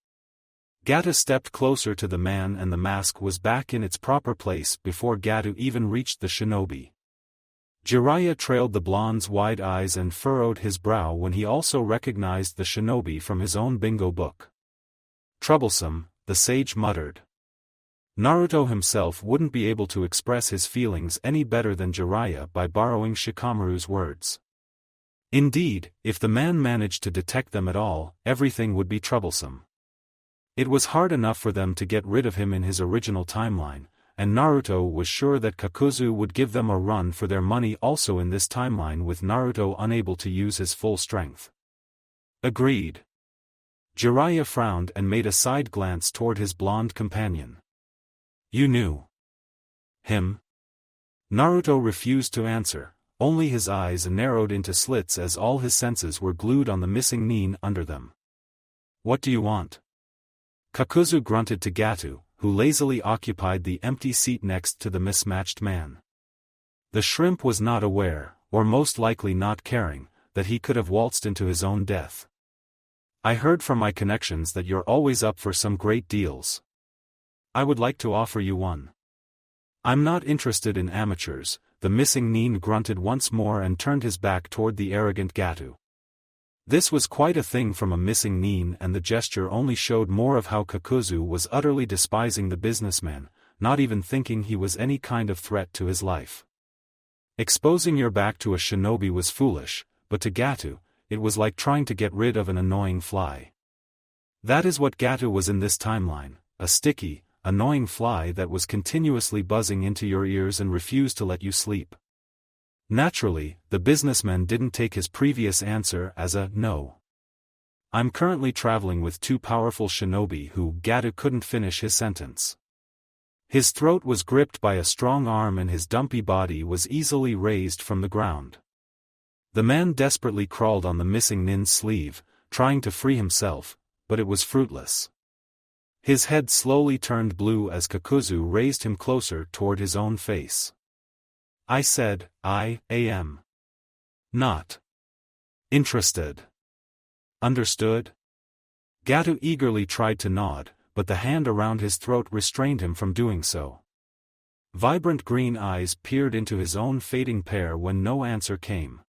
Gato stepped closer to the man and the mask was back in its proper place before Gato even reached the shinobi. Jiraiya trailed the blonde's wide eyes and furrowed his brow when he also recognized the shinobi from his own bingo book. "Troublesome," the sage muttered. Naruto himself wouldn't be able to express his feelings any better than Jiraiya by borrowing Shikamaru's words. Indeed, if the man managed to detect them at all, everything would be troublesome. It was hard enough for them to get rid of him in his original timeline, and Naruto was sure that Kakuzu would give them a run for their money also in this timeline with Naruto unable to use his full strength. Agreed. Jiraiya frowned and made a side glance toward his blonde companion. You knew him? Naruto refused to answer, only his eyes narrowed into slits as all his senses were glued on the missing Nin under them. What do you want? Kakuzu grunted to Gato, who lazily occupied the empty seat next to the mismatched man. The shrimp was not aware, or most likely not caring, that he could have waltzed into his own death. I heard from my connections that you're always up for some great deals. I would like to offer you one. I'm not interested in amateurs, the missing Nin grunted once more and turned his back toward the arrogant Gato. This was quite a thing from a missing Nin, and the gesture only showed more of how Kakuzu was utterly despising the businessman, not even thinking he was any kind of threat to his life. Exposing your back to a shinobi was foolish, but to Gato, it was like trying to get rid of an annoying fly. That is what Gato was in this timeline, a sticky, annoying fly that was continuously buzzing into your ears and refused to let you sleep. Naturally, the businessman didn't take his previous answer as a no. I'm currently traveling with two powerful shinobi who Gato couldn't finish his sentence. His throat was gripped by a strong arm and his dumpy body was easily raised from the ground. The man desperately crawled on the missing Nin's sleeve, trying to free himself, but it was fruitless. His head slowly turned blue as Kakuzu raised him closer toward his own face. I said, I am not interested. Understood? Gato eagerly tried to nod, but the hand around his throat restrained him from doing so. Vibrant green eyes peered into his own fading pair when no answer came.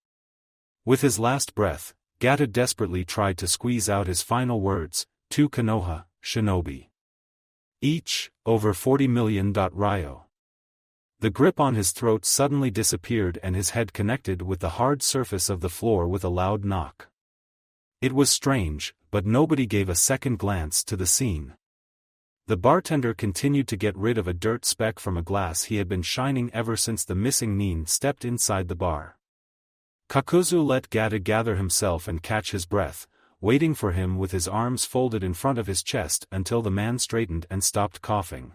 With his last breath, Gato desperately tried to squeeze out his final words, to Konoha, shinobi. Each, over 40 million. Ryo. The grip on his throat suddenly disappeared and his head connected with the hard surface of the floor with a loud knock. It was strange, but nobody gave a second glance to the scene. The bartender continued to get rid of a dirt speck from a glass he had been shining ever since the missing Nin stepped inside the bar. Kakuzu let Gato gather himself and catch his breath, waiting for him with his arms folded in front of his chest until the man straightened and stopped coughing.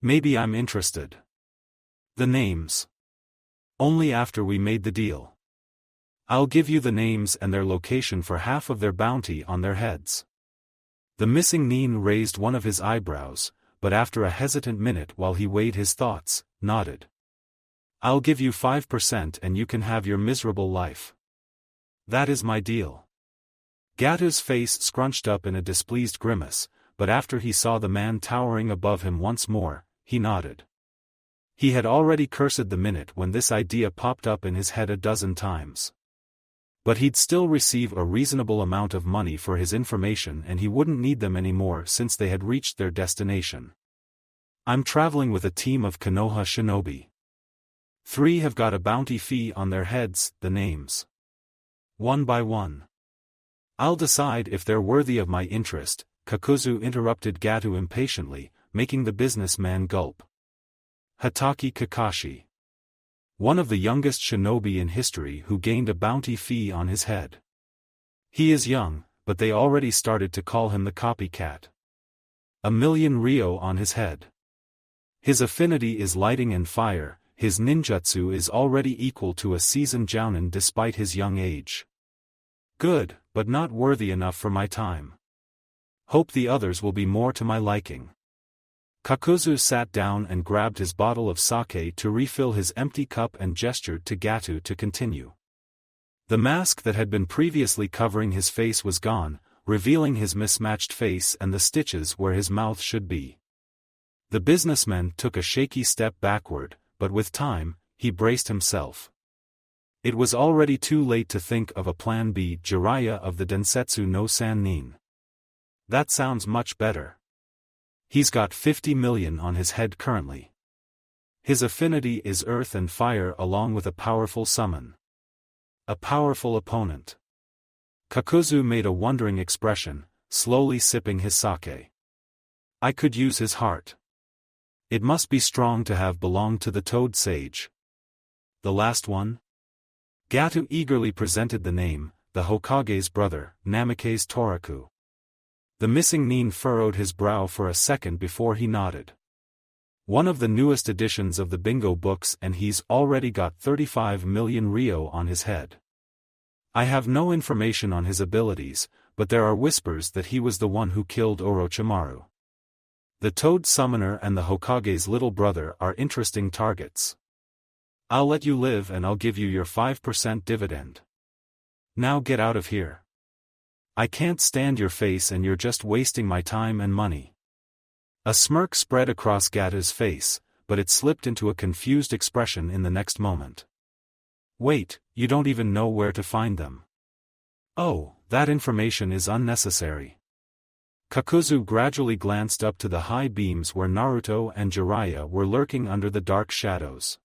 Maybe I'm interested. The names. Only after we made the deal. I'll give you the names and their location for half of their bounty on their heads. The missing Nin raised one of his eyebrows, but after a hesitant minute while he weighed his thoughts, nodded. I'll give you 5% and you can have your miserable life. That is my deal. Gato's face scrunched up in a displeased grimace, but after he saw the man towering above him once more, he nodded. He had already cursed the minute when this idea popped up in his head a dozen times. But he'd still receive a reasonable amount of money for his information and he wouldn't need them anymore since they had reached their destination. I'm traveling with a team of Konoha shinobi. 3 have got a bounty fee on their heads, the names. One by one. I'll decide if they're worthy of my interest, Kakuzu interrupted Gato impatiently, making the businessman gulp. Hatake Kakashi. One of the youngest shinobi in history who gained a bounty fee on his head. He is young, but they already started to call him the copycat. 1,000,000 ryo on his head. His affinity is lighting and fire, his ninjutsu is already equal to a seasoned jounin despite his young age. Good, but not worthy enough for my time. Hope the others will be more to my liking. Kakuzu sat down and grabbed his bottle of sake to refill his empty cup and gestured to Gato to continue. The mask that had been previously covering his face was gone, revealing his mismatched face and the stitches where his mouth should be. The businessman took a shaky step backward, but with time, he braced himself. It was already too late to think of a plan B. Jiraiya of the Densetsu no Sannin. That sounds much better. He's got 50 million on his head currently. His affinity is earth and fire along with a powerful summon. A powerful opponent. Kakuzu made a wondering expression, slowly sipping his sake. I could use his heart. It must be strong to have belonged to the Toad Sage. The last one? Gato eagerly presented the name, the Hokage's brother, Namikaze Toraku. The missing nin furrowed his brow for a second before he nodded. One of the newest editions of the bingo books, and he's already got 35 million ryo on his head. I have no information on his abilities, but there are whispers that he was the one who killed Orochimaru. The Toad Summoner and the Hokage's little brother are interesting targets. I'll let you live and I'll give you your 5% dividend. Now get out of here. I can't stand your face and you're just wasting my time and money. A smirk spread across Gato's face, but it slipped into a confused expression in the next moment. Wait, you don't even know where to find them. Oh, that information is unnecessary. Kakuzu gradually glanced up to the high beams where Naruto and Jiraiya were lurking under the dark shadows.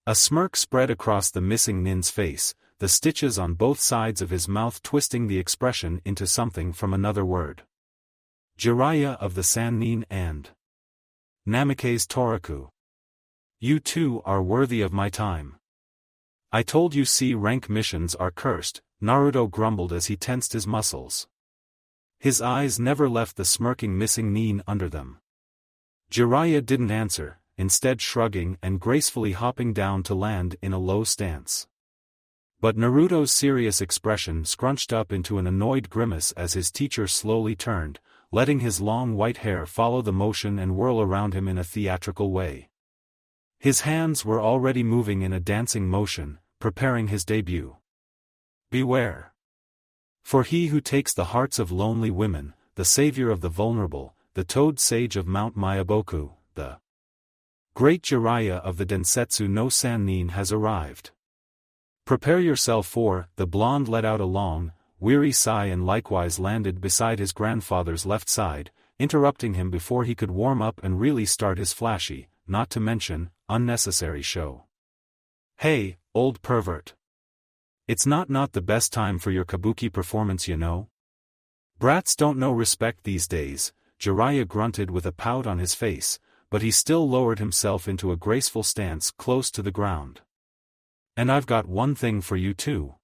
A smirk spread across the missing nin's face, the stitches on both sides of his mouth twisting the expression into something from another word. Jiraiya of the Sannin and Namikaze Toraku. You two are worthy of my time. I told you C-rank missions are cursed, Naruto grumbled as he tensed his muscles. His eyes never left the smirking missing nin under them. Jiraiya didn't answer, instead shrugging and gracefully hopping down to land in a low stance. But Naruto's serious expression scrunched up into an annoyed grimace as his teacher slowly turned, letting his long white hair follow the motion and whirl around him in a theatrical way. His hands were already moving in a dancing motion, preparing his debut. Beware. For he who takes the hearts of lonely women, the savior of the vulnerable, the Toad Sage of Mount Myaboku, the great Jiraiya of the Densetsu no Sannin has arrived. Prepare yourself for, the blonde let out a long, weary sigh and likewise landed beside his grandfather's left side, interrupting him before he could warm up and really start his flashy, not to mention, unnecessary show. Hey, old pervert. It's not the best time for your kabuki performance, you know? Brats don't know respect these days, Jiraiya grunted with a pout on his face, but he still lowered himself into a graceful stance close to the ground. And I've got one thing for you too.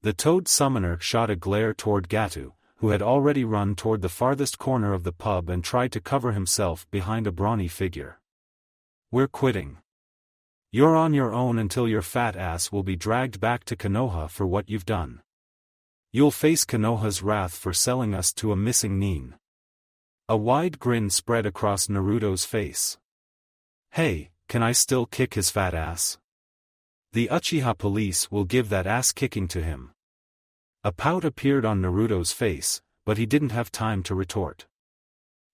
The Toad Summoner shot a glare toward Gato, who had already run toward the farthest corner of the pub and tried to cover himself behind a brawny figure. We're quitting. You're on your own until your fat ass will be dragged back to Konoha for what you've done. You'll face Konoha's wrath for selling us to a missing nin. A wide grin spread across Naruto's face. Hey, can I still kick his fat ass? The Uchiha police will give that ass kicking to him. A pout appeared on Naruto's face, but he didn't have time to retort.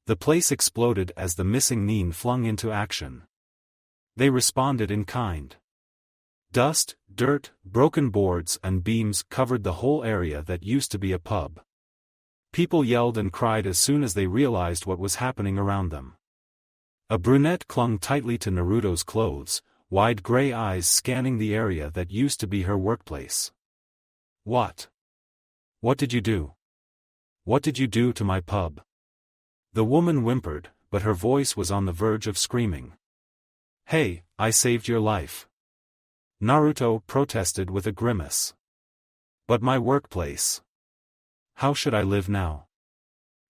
The place exploded as the missing nin flung into action. They responded in kind. Dust, dirt, broken boards and beams covered the whole area that used to be a pub. People yelled and cried as soon as they realized what was happening around them. A brunette clung tightly to Naruto's clothes, wide gray eyes scanning the area that used to be her workplace. What? What did you do? What did you do to my pub? The woman whimpered, but her voice was on the verge of screaming. Hey, I saved your life. Naruto protested with a grimace. But my workplace. How should I live now?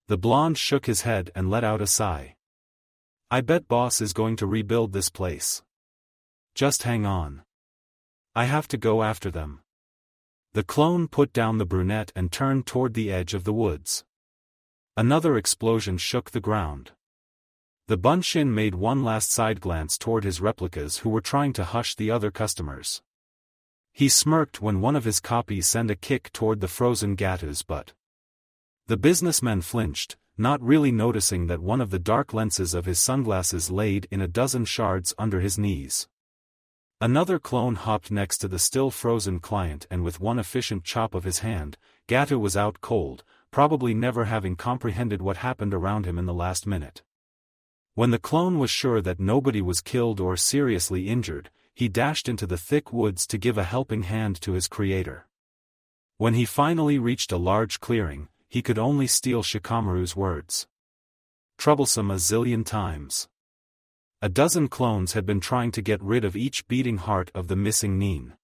The blonde shook his head and let out a sigh. I bet boss is going to rebuild this place. Just hang on. I have to go after them. The clone put down the brunette and turned toward the edge of the woods. Another explosion shook the ground. The Bunshin made one last side glance toward his replicas who were trying to hush the other customers. He smirked when one of his copies sent a kick toward the frozen Gato's butt. The businessman flinched, not really noticing that one of the dark lenses of his sunglasses laid in a dozen shards under his knees. Another clone hopped next to the still frozen client and with one efficient chop of his hand, Gato was out cold, probably never having comprehended what happened around him in the last minute. When the clone was sure that nobody was killed or seriously injured, he dashed into the thick woods to give a helping hand to his creator. When he finally reached a large clearing, he could only steal Shikamaru's words. Troublesome a zillion times. A dozen clones had been trying to get rid of each beating heart of the missing Nin.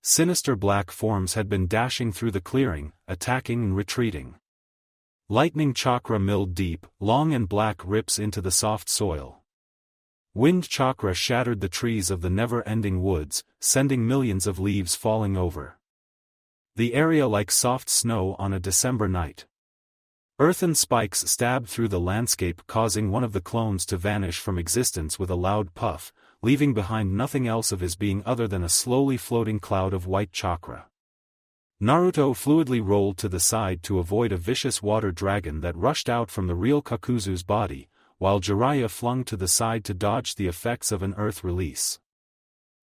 Sinister black forms had been dashing through the clearing, attacking and retreating. Lightning chakra milled deep, long and black rips into the soft soil. Wind chakra shattered the trees of the never-ending woods, sending millions of leaves falling over the area like soft snow on a December night. Earthen spikes stabbed through the landscape, causing one of the clones to vanish from existence with a loud puff, leaving behind nothing else of his being other than a slowly floating cloud of white chakra. Naruto fluidly rolled to the side to avoid a vicious water dragon that rushed out from the real Kakuzu's body, while Jiraiya flung to the side to dodge the effects of an earth release.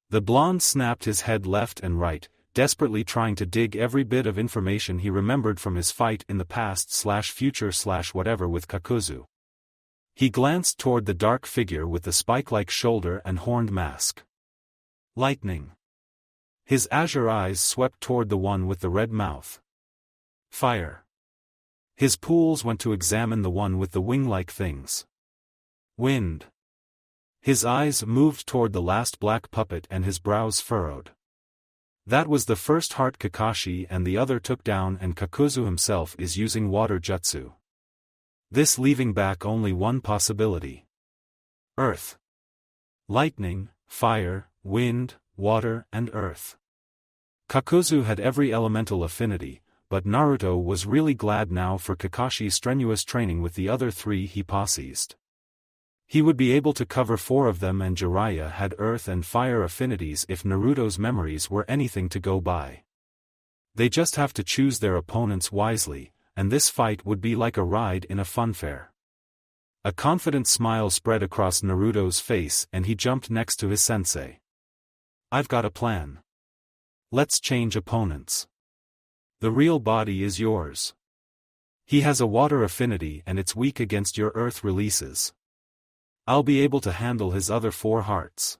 The blonde snapped his head left and right, desperately trying to dig every bit of information he remembered from his fight in the past/future/whatever with Kakuzu. He glanced toward the dark figure with the spike-like shoulder and horned mask. Lightning. His azure eyes swept toward the one with the red mouth. Fire. His pools went to examine the one with the wing-like things. Wind. His eyes moved toward the last black puppet and his brows furrowed. That was the first heart Kakashi and the other took down, and Kakuzu himself is using water jutsu. This leaving back only one possibility. Earth. Lightning, fire, wind, water and earth. Kakuzu had every elemental affinity, but Naruto was really glad now for Kakashi's strenuous training with the other three he posseed. He would be able to cover 4 of them, and Jiraiya had earth and fire affinities if Naruto's memories were anything to go by. They just have to choose their opponents wisely, and this fight would be like a ride in a funfair. A confident smile spread across Naruto's face and he jumped next to his sensei. I've got a plan. Let's change opponents. The real body is yours. He has a water affinity and it's weak against your earth releases. I'll be able to handle his other 4 hearts.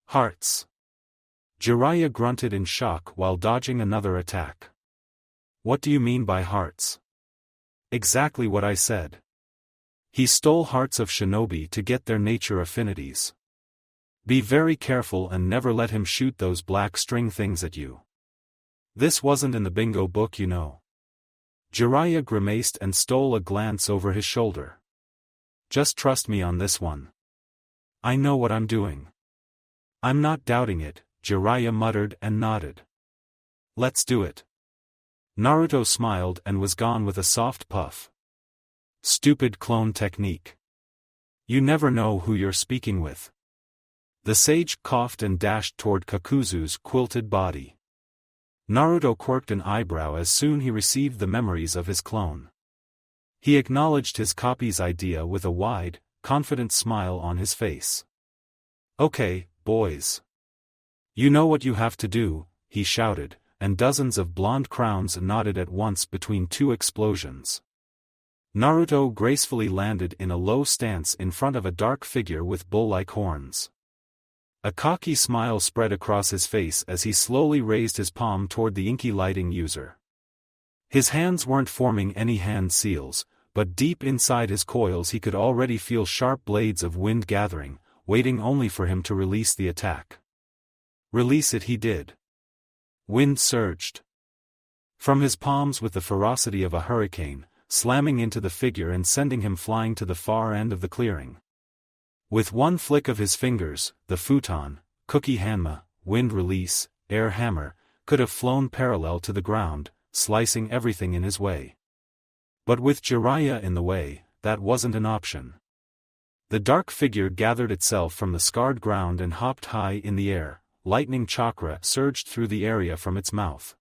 Hearts. Jiraiya grunted in shock while dodging another attack. What do you mean by hearts? Exactly what I said. He stole hearts of Shinobi to get their nature affinities. Be very careful and never let him shoot those black string things at you. This wasn't in the bingo book, you know. Jiraiya grimaced and stole a glance over his shoulder. Just trust me on this one. I know what I'm doing. I'm not doubting it, Jiraiya muttered and nodded. Let's do it. Naruto smiled and was gone with a soft puff. Stupid clone technique. You never know who you're speaking with. The sage coughed and dashed toward Kakuzu's quilted body. Naruto quirked an eyebrow as soon he received the memories of his clone. He acknowledged his copy's idea with a wide, confident smile on his face. Okay, boys. You know what you have to do, he shouted, and dozens of blonde crowns nodded at once between 2 explosions. Naruto gracefully landed in a low stance in front of a dark figure with bull-like horns. A cocky smile spread across his face as he slowly raised his palm toward the inky lighting user. His hands weren't forming any hand seals, but deep inside his coils he could already feel sharp blades of wind gathering, waiting only for him to release the attack. Release it he did. Wind surged from his palms with the ferocity of a hurricane, slamming into the figure and sending him flying to the far end of the clearing. With one flick of his fingers, the futon, Cookie Hanma, wind release, air hammer, could have flown parallel to the ground, slicing everything in his way. But with Jiraiya in the way, that wasn't an option. The dark figure gathered itself from the scarred ground and hopped high in the air, lightning chakra surged through the area from its mouth.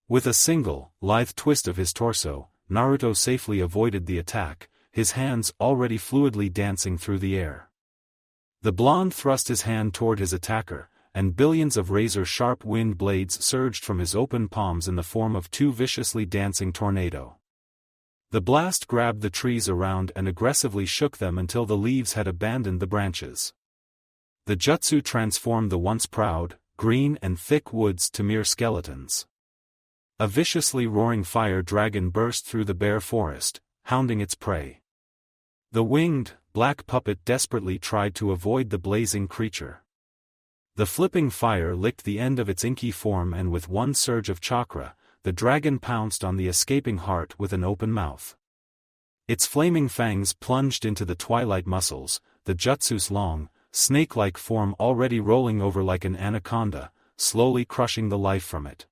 With a single, lithe twist of his torso, Naruto safely avoided the attack, his hands already fluidly dancing through the air. The blonde thrust his hand toward his attacker, and billions of razor-sharp wind blades surged from his open palms in the form of 2 viciously dancing tornadoes. The blast grabbed the trees around and aggressively shook them until the leaves had abandoned the branches. The jutsu transformed the once proud, green and thick woods to mere skeletons. A viciously roaring fire dragon burst through the bare forest, hounding its prey. The winged, black puppet desperately tried to avoid the blazing creature. The flipping fire licked the end of its inky form, and with one surge of chakra, the dragon pounced on the escaping heart with an open mouth. Its flaming fangs plunged into the twilight muscles, the jutsu's long, snake-like form already rolling over like an anaconda, slowly crushing the life from it.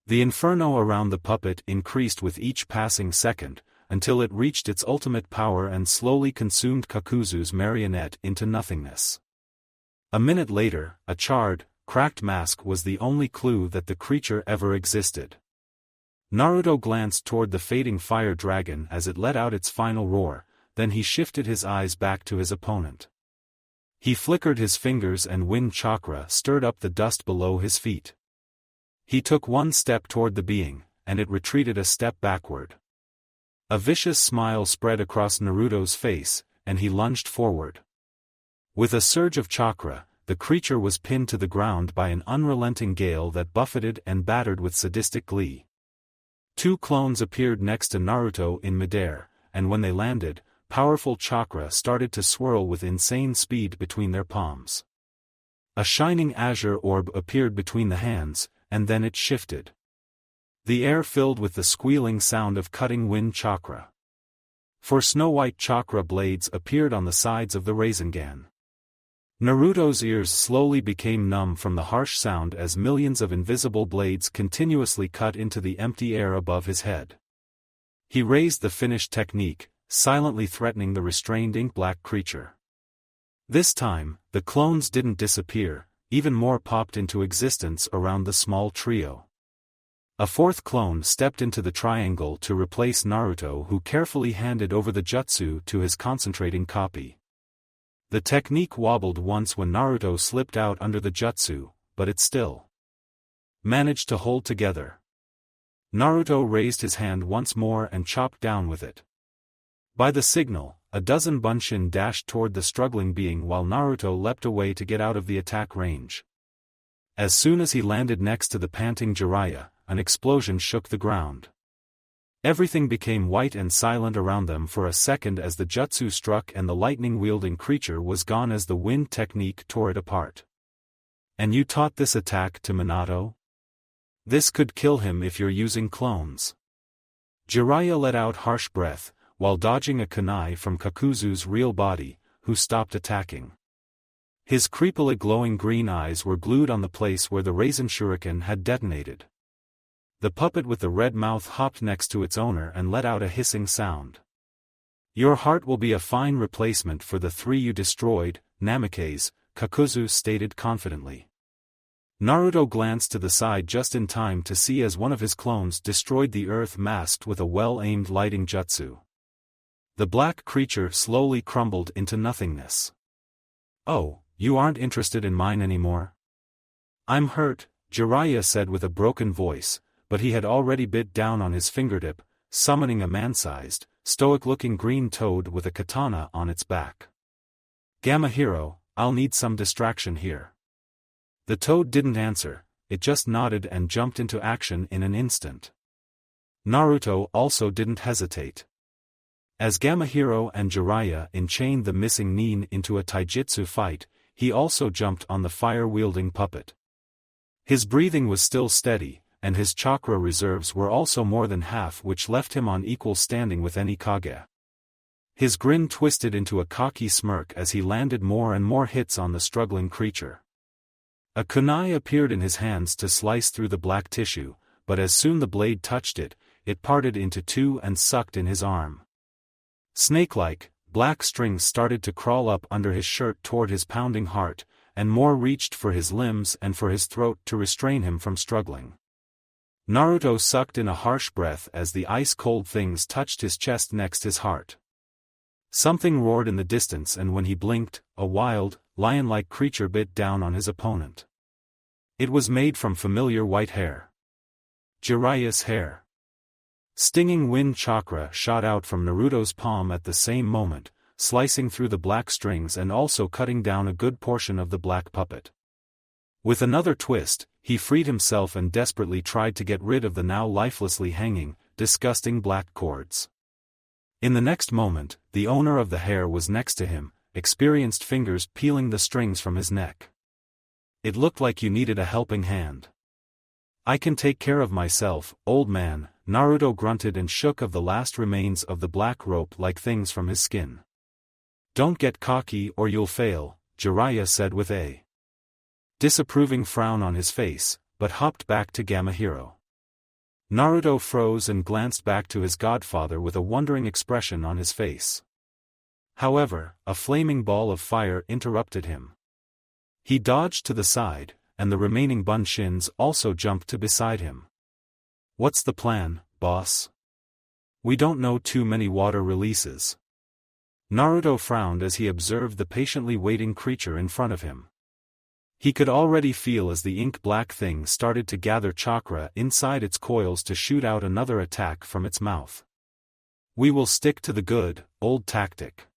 The inferno around the puppet increased with each passing second, until it reached its ultimate power and slowly consumed Kakuzu's marionette into nothingness. A minute later, a charred, cracked mask was the only clue that the creature ever existed. Naruto glanced toward the fading fire dragon as it let out its final roar, then he shifted his eyes back to his opponent. He flickered his fingers and wind chakra stirred up the dust below his feet. He took one step toward the being, and it retreated a step backward. A vicious smile spread across Naruto's face, and he lunged forward. With a surge of chakra, the creature was pinned to the ground by an unrelenting gale that buffeted and battered with sadistic glee. Two clones appeared next to Naruto in midair, and when they landed, powerful chakra started to swirl with insane speed between their palms. A shining azure orb appeared between the hands, and then it shifted. The air filled with the squealing sound of cutting wind chakra. Four snow-white chakra blades appeared on the sides of the Rasengan. Naruto's ears slowly became numb from the harsh sound as millions of invisible blades continuously cut into the empty air above his head. He raised the finished technique, silently threatening the restrained ink-black creature. This time, the clones didn't disappear, even more popped into existence around the small trio. A fourth clone stepped into the triangle to replace Naruto, who carefully handed over the jutsu to his concentrating copy. The technique wobbled once when Naruto slipped out under the jutsu, but it still managed to hold together. Naruto raised his hand once more and chopped down with it. By the signal, a dozen bunshin dashed toward the struggling being while Naruto leapt away to get out of the attack range. As soon as he landed next to the panting Jiraiya, an explosion shook the ground. Everything became white and silent around them for a second as the jutsu struck and the lightning-wielding creature was gone as the wind technique tore it apart. And you taught this attack to Minato? This could kill him if you're using clones. Jiraiya let out harsh breath, while dodging a kunai from Kakuzu's real body, who stopped attacking. His creepily glowing green eyes were glued on the place where the Rasen Shuriken had detonated. The puppet with the red mouth hopped next to its owner and let out a hissing sound. Your heart will be a fine replacement for the three you destroyed, Namikaze, Kakuzu stated confidently. Naruto glanced to the side just in time to see as one of his clones destroyed the earth masked with a well-aimed lighting jutsu. The black creature slowly crumbled into nothingness. Oh, you aren't interested in mine anymore? I'm hurt, Jiraiya said with a broken voice, but he had already bit down on his fingertip, summoning a man-sized, stoic-looking green toad with a katana on its back. Gamma Hero, I'll need some distraction here. The toad didn't answer, it just nodded and jumped into action in an instant. Naruto also didn't hesitate. As Gamma Hero and Jiraiya enchained the missing Nin into a taijutsu fight, he also jumped on the fire-wielding puppet. His breathing was still steady, and his chakra reserves were also more than half, which left him on equal standing with any Kage. His grin twisted into a cocky smirk as he landed more and more hits on the struggling creature. A kunai appeared in his hands to slice through the black tissue, but as soon the blade touched it, it parted into two and sucked in his arm. Snake-like, black strings started to crawl up under his shirt toward his pounding heart, and more reached for his limbs and for his throat to restrain him from struggling. Naruto sucked in a harsh breath as the ice-cold things touched his chest next his heart. Something roared in the distance, and when he blinked, a wild, lion-like creature bit down on his opponent. It was made from familiar white hair. Jiraiya's hair. Stinging wind chakra shot out from Naruto's palm at the same moment, slicing through the black strings and also cutting down a good portion of the black puppet. With another twist, he freed himself and desperately tried to get rid of the now lifelessly hanging, disgusting black cords. In the next moment, the owner of the hair was next to him, experienced fingers peeling the strings from his neck. It looked like you needed a helping hand. I can take care of myself, old man, Naruto grunted and shook of the last remains of the black rope-like things from his skin. Don't get cocky or you'll fail, Jiraiya said with a disapproving frown on his face, but hopped back to Gamahiro. Naruto froze and glanced back to his godfather with a wondering expression on his face. However, a flaming ball of fire interrupted him. He dodged to the side, and the remaining Bunshins also jumped to beside him. What's the plan, boss? We don't know too many water releases. Naruto frowned as he observed the patiently waiting creature in front of him. He could already feel as the ink-black thing started to gather chakra inside its coils to shoot out another attack from its mouth. We will stick to the good, old tactic.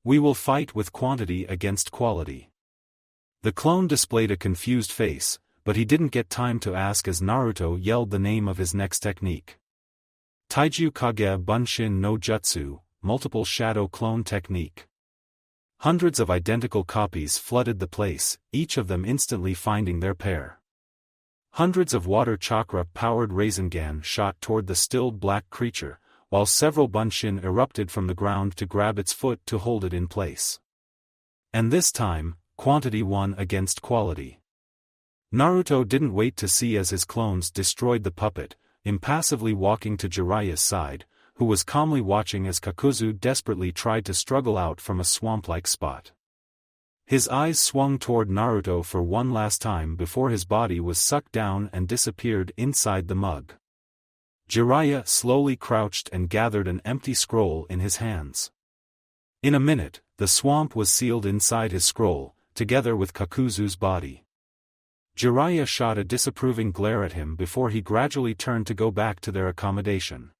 We will fight with quantity against quality. The clone displayed a confused face, but he didn't get time to ask as Naruto yelled the name of his next technique. Taiju Kage Bunshin no Jutsu, Multiple Shadow Clone Technique. Hundreds of identical copies flooded the place, each of them instantly finding their pair. Hundreds of water chakra-powered Rasengan shot toward the stilled black creature, while several Bunshin erupted from the ground to grab its foot to hold it in place. And this time, quantity won against quality. Naruto didn't wait to see as his clones destroyed the puppet, impassively walking to Jiraiya's side, who was calmly watching as Kakuzu desperately tried to struggle out from a swamp-like spot. His eyes swung toward Naruto for one last time before his body was sucked down and disappeared inside the mug. Jiraiya slowly crouched and gathered an empty scroll in his hands. In a minute, the swamp was sealed inside his scroll, together with Kakuzu's body. Jiraiya shot a disapproving glare at him before he gradually turned to go back to their accommodation.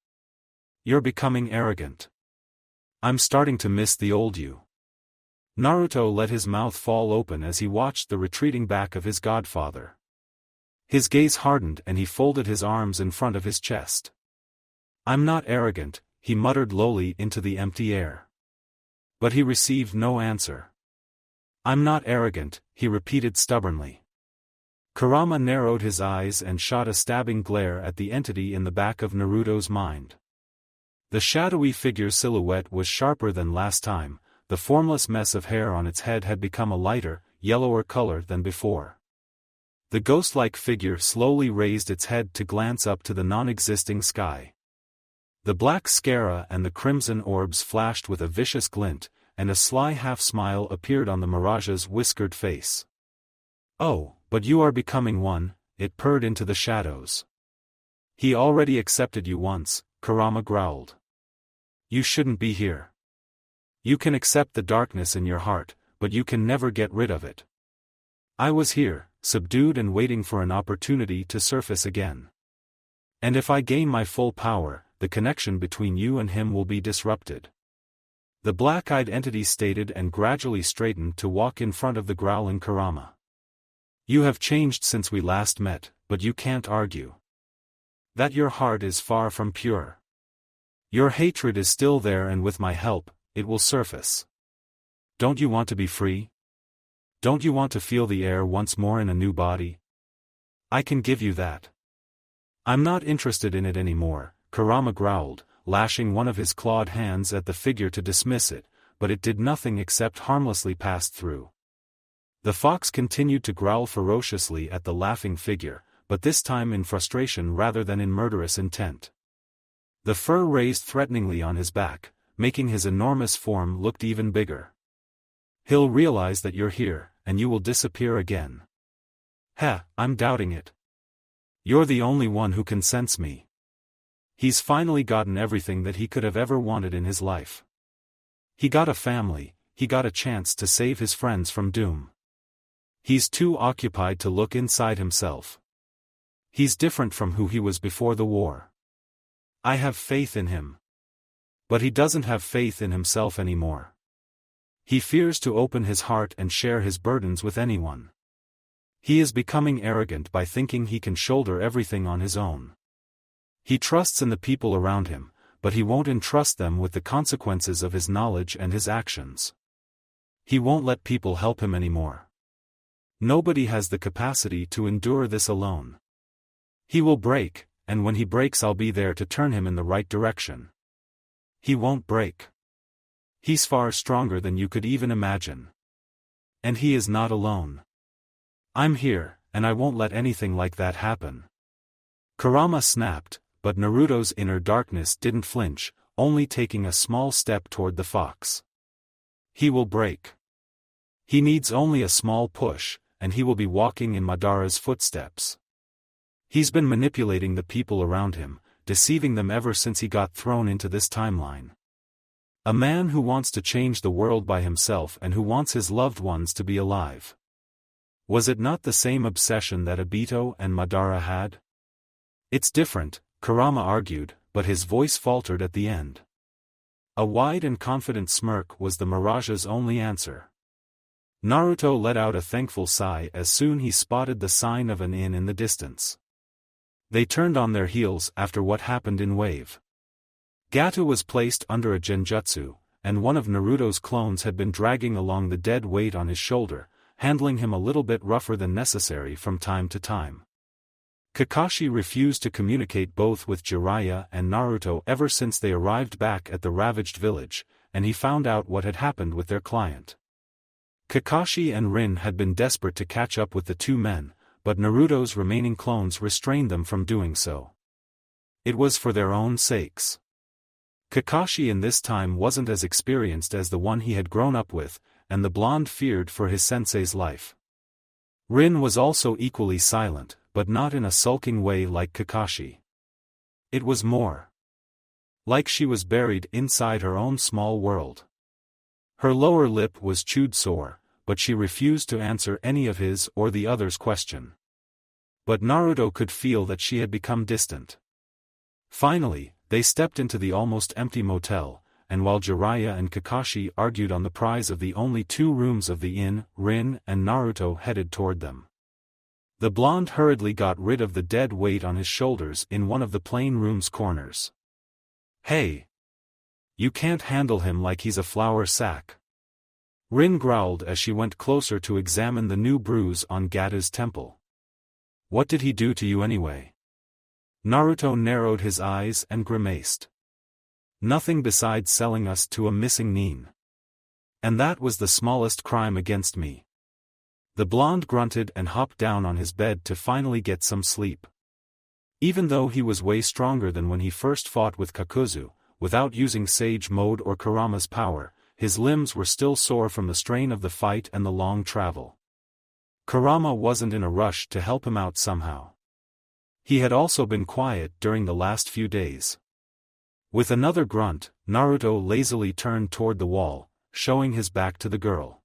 You're becoming arrogant. I'm starting to miss the old you. Naruto let his mouth fall open as he watched the retreating back of his godfather. His gaze hardened and he folded his arms in front of his chest. I'm not arrogant, he muttered lowly into the empty air. But he received no answer. I'm not arrogant, he repeated stubbornly. Kurama narrowed his eyes and shot a stabbing glare at the entity in the back of Naruto's mind. The shadowy figure's silhouette was sharper than last time, the formless mess of hair on its head had become a lighter, yellower color than before. The ghost-like figure slowly raised its head to glance up to the non-existing sky. The black scara and the crimson orbs flashed with a vicious glint, and a sly half-smile appeared on the Mirage's whiskered face. Oh, but you are becoming one, it purred into the shadows. He already accepted you once, Kurama growled. You shouldn't be here. You can accept the darkness in your heart, but you can never get rid of it. I was here, subdued and waiting for an opportunity to surface again. And if I gain my full power, the connection between you and him will be disrupted. The black-eyed entity stated and gradually straightened to walk in front of the growling Kurama. You have changed since we last met, but you can't argue that your heart is far from pure. Your hatred is still there and with my help, it will surface. Don't you want to be free? Don't you want to feel the air once more in a new body? I can give you that. I'm not interested in it anymore, Kurama growled, lashing one of his clawed hands at the figure to dismiss it, but it did nothing except harmlessly pass through. The fox continued to growl ferociously at the laughing figure, but this time in frustration rather than in murderous intent. The fur raised threateningly on his back, making his enormous form look even bigger. He'll realize that you're here, and you will disappear again. Heh, I'm doubting it. You're the only one who can sense me. He's finally gotten everything that he could have ever wanted in his life. He got a family, he got a chance to save his friends from doom. He's too occupied to look inside himself. He's different from who he was before the war. I have faith in him. But he doesn't have faith in himself anymore. He fears to open his heart and share his burdens with anyone. He is becoming arrogant by thinking he can shoulder everything on his own. He trusts in the people around him, but he won't entrust them with the consequences of his knowledge and his actions. He won't let people help him anymore. Nobody has the capacity to endure this alone. He will break, and when he breaks I'll be there to turn him in the right direction. He won't break. He's far stronger than you could even imagine. And he is not alone. I'm here, and I won't let anything like that happen. Kurama snapped, but Naruto's inner darkness didn't flinch, only taking a small step toward the fox. He will break. He needs only a small push, and he will be walking in Madara's footsteps. He's been manipulating the people around him, deceiving them ever since he got thrown into this timeline. A man who wants to change the world by himself and who wants his loved ones to be alive. Was it not the same obsession that Obito and Madara had? It's different, Kurama argued, but his voice faltered at the end. A wide and confident smirk was the Mirage's only answer. Naruto let out a thankful sigh as soon he spotted the sign of an inn in the distance. They turned on their heels after what happened in Wave. Gato was placed under a genjutsu, and one of Naruto's clones had been dragging along the dead weight on his shoulder, handling him a little bit rougher than necessary from time to time. Kakashi refused to communicate both with Jiraiya and Naruto ever since they arrived back at the ravaged village, and he found out what had happened with their client. Kakashi and Rin had been desperate to catch up with the two men, but Naruto's remaining clones restrained them from doing so. It was for their own sakes. Kakashi in this time wasn't as experienced as the one he had grown up with, and the blonde feared for his sensei's life. Rin was also equally silent, but not in a sulking way like Kakashi. It was more like she was buried inside her own small world. Her lower lip was chewed sore, but she refused to answer any of his or the others' question. But Naruto could feel that she had become distant. Finally, they stepped into the almost empty motel, and while Jiraiya and Kakashi argued on the prize of the only 2 rooms of the inn, Rin and Naruto headed toward them. The blonde hurriedly got rid of the dead weight on his shoulders in one of the plain room's corners. "Hey! You can't handle him like he's a flour sack." Rin growled as she went closer to examine the new bruise on Gata's temple. "What did he do to you anyway?" Naruto narrowed his eyes and grimaced. "Nothing besides selling us to a missing nin. And that was the smallest crime against me." The blonde grunted and hopped down on his bed to finally get some sleep. Even though he was way stronger than when he first fought with Kakuzu, without using Sage Mode or Kurama's power, his limbs were still sore from the strain of the fight and the long travel. Kurama wasn't in a rush to help him out somehow. He had also been quiet during the last few days. With another grunt, Naruto lazily turned toward the wall, showing his back to the girl.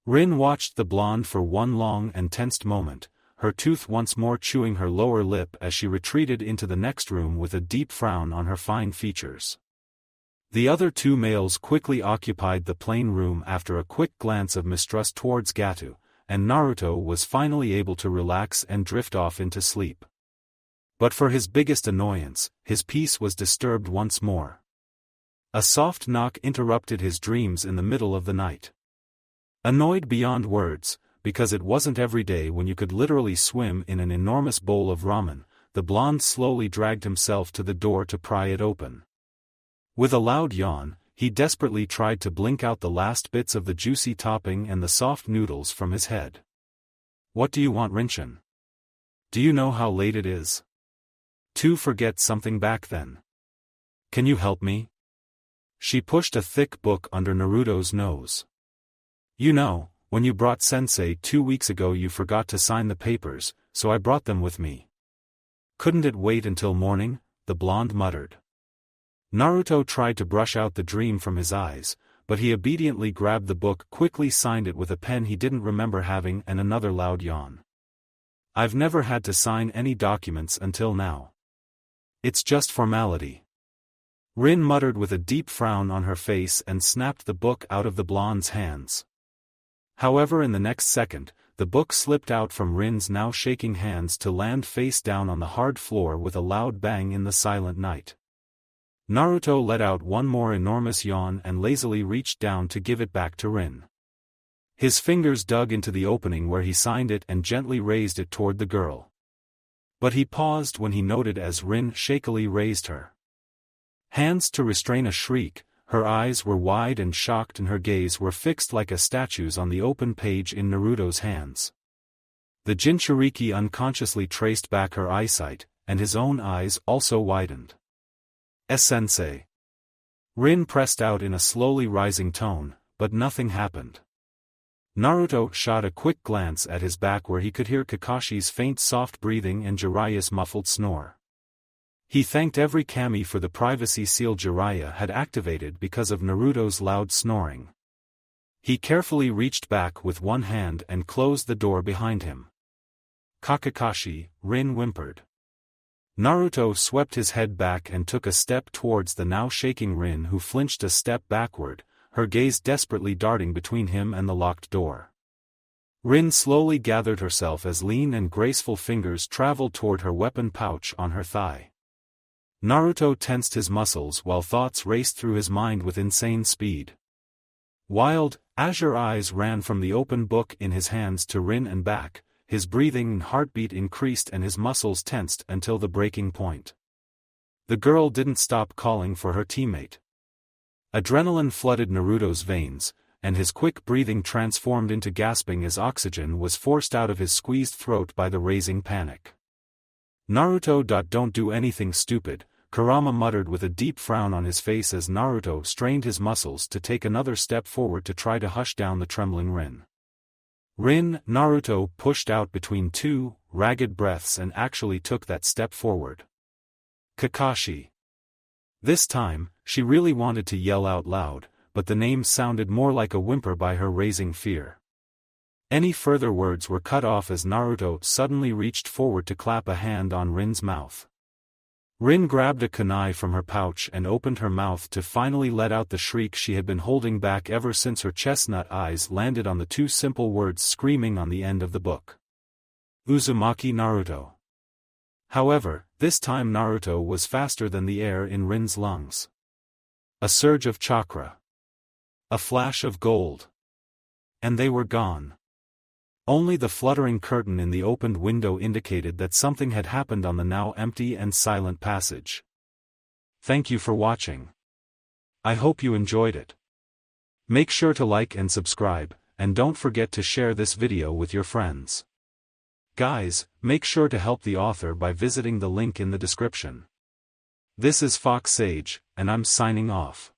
Rin watched the blonde for one long and tensed moment, her tooth once more chewing her lower lip as she retreated into the next room with a deep frown on her fine features. The other 2 males quickly occupied the plain room after a quick glance of mistrust towards Gato, and Naruto was finally able to relax and drift off into sleep. But for his biggest annoyance, his peace was disturbed once more. A soft knock interrupted his dreams in the middle of the night. Annoyed beyond words, because it wasn't every day when you could literally swim in an enormous bowl of ramen, the blonde slowly dragged himself to the door to pry it open. With a loud yawn, he desperately tried to blink out the last bits of the juicy topping and the soft noodles from his head. "What do you want, Rinchin? Do you know how late it is? To forget something back then. Can you help me?" She pushed a thick book under Naruto's nose. "You know, when you brought Sensei 2 weeks ago you forgot to sign the papers, so I brought them with me." "Couldn't it wait until morning?" the blonde muttered. Naruto tried to brush out the dream from his eyes, but he obediently grabbed the book, quickly signed it with a pen he didn't remember having, and another loud yawn. "I've never had to sign any documents until now. It's just formality." Rin muttered with a deep frown on her face and snapped the book out of the blonde's hands. However, in the next second, the book slipped out from Rin's now shaking hands to land face down on the hard floor with a loud bang in the silent night. Naruto let out one more enormous yawn and lazily reached down to give it back to Rin. His fingers dug into the opening where he signed it and gently raised it toward the girl. But he paused when he noted as Rin shakily raised her hands to restrain a shriek. Her eyes were wide and shocked and her gaze were fixed like a statue's on the open page in Naruto's hands. The Jinchuriki unconsciously traced back her eyesight, and his own eyes also widened. Sensei. Rin pressed out in a slowly rising tone, but nothing happened. Naruto shot a quick glance at his back where he could hear Kakashi's faint soft breathing and Jiraiya's muffled snore. He thanked every kami for the privacy seal Jiraiya had activated because of Naruto's loud snoring. He carefully reached back with one hand and closed the door behind him. Kakashi, Rin whimpered. Naruto swept his head back and took a step towards the now shaking Rin, who flinched a step backward, her gaze desperately darting between him and the locked door. Rin slowly gathered herself as lean and graceful fingers traveled toward her weapon pouch on her thigh. Naruto tensed his muscles while thoughts raced through his mind with insane speed. Wild, azure eyes ran from the open book in his hands to Rin and back, his breathing and heartbeat increased and his muscles tensed until the breaking point. The girl didn't stop calling for her teammate. Adrenaline flooded Naruto's veins, and his quick breathing transformed into gasping as oxygen was forced out of his squeezed throat by the raising panic. Naruto. Don't do anything stupid, Kurama muttered with a deep frown on his face as Naruto strained his muscles to take another step forward to try to hush down the trembling Rin. Naruto pushed out between two ragged breaths and actually took that step forward. Kakashi. This time, she really wanted to yell out loud, but the name sounded more like a whimper by her raising fear. Any further words were cut off as Naruto suddenly reached forward to clap a hand on Rin's mouth. Rin grabbed a kunai from her pouch and opened her mouth to finally let out the shriek she had been holding back ever since her chestnut eyes landed on the two simple words screaming on the end of the book. Uzumaki Naruto. However, this time Naruto was faster than the air in Rin's lungs. A surge of chakra. A flash of gold. And they were gone. Only the fluttering curtain in the opened window indicated that something had happened on the now empty and silent passage. Thank you for watching. I hope you enjoyed it. Make sure to like and subscribe, and don't forget to share this video with your friends. Guys, make sure to help the author by visiting the link in the description. This is Fox Sage, and I'm signing off.